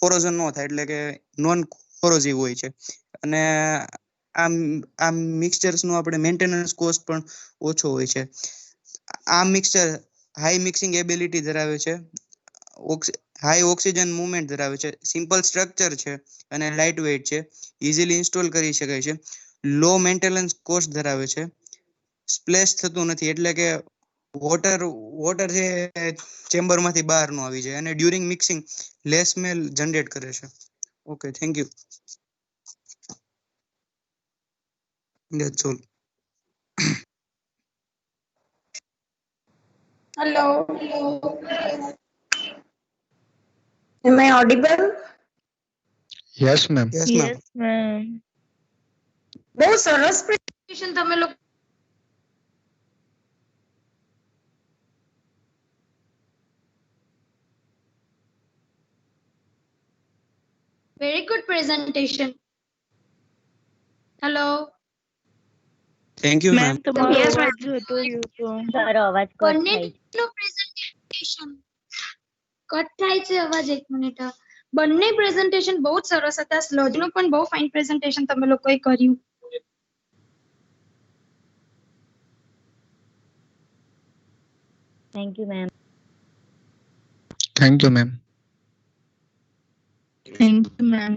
કોરોઝન ન થાય, એટલે કે નોન કોરોઝિવ હોય છે. અને આ મિક્સચર્સ નું આપણે મેન્ટેનન્સ કોસ્ટ પણ ઓછો હોય છે. આ મિક્સચર હાઈ મિક્સિંગ એબિલિટી ધરાવે છે, હાઈ ઓક્સિજન મુવમેન્ટ ધરાવે છે, સિમ્પલ સ્ટ્રક્ચર છે અને લાઇટ વેઇટ છે, ઇઝીલી ઇન્સ્ટોલ કરી શકાય છે, લો મેન્ટેનન્સ કોસ્ટ ધરાવે છે, સ્પ્લેશ થતું નથી, એટલે કે વોટર જે ચેમ્બરમાંથી બહાર નો આવી જાય, અને during mixing less smell generate કરે છે. Okay, thank you. That's all. Hello. Am I audible? Yes, ma'am. Yes, ma'am. Yes, ma'am. બહુ સરસ પ્રેઝન્ટેશન તમે લોકો very good presentation. Hello. Thank you, ma'am. Ma'am તમારો Yes, અવાજ ma'am. જતો રહ્યો તો. તારો અવાજ કટ થાય છે. બંનેનું પ્રેઝન્ટેશન કટ થાય છે અવાજ, એક મિનિટ. બંને પ્રેઝન્ટેશન બહુ જ સરસ હતા. સ્લોજનું પણ બહુ ફાઇન પ્રેઝન્ટેશન તમે લોકોએ કર્યું. Thank you ma'am. Thank you, ma'am. Thank you, ma'am.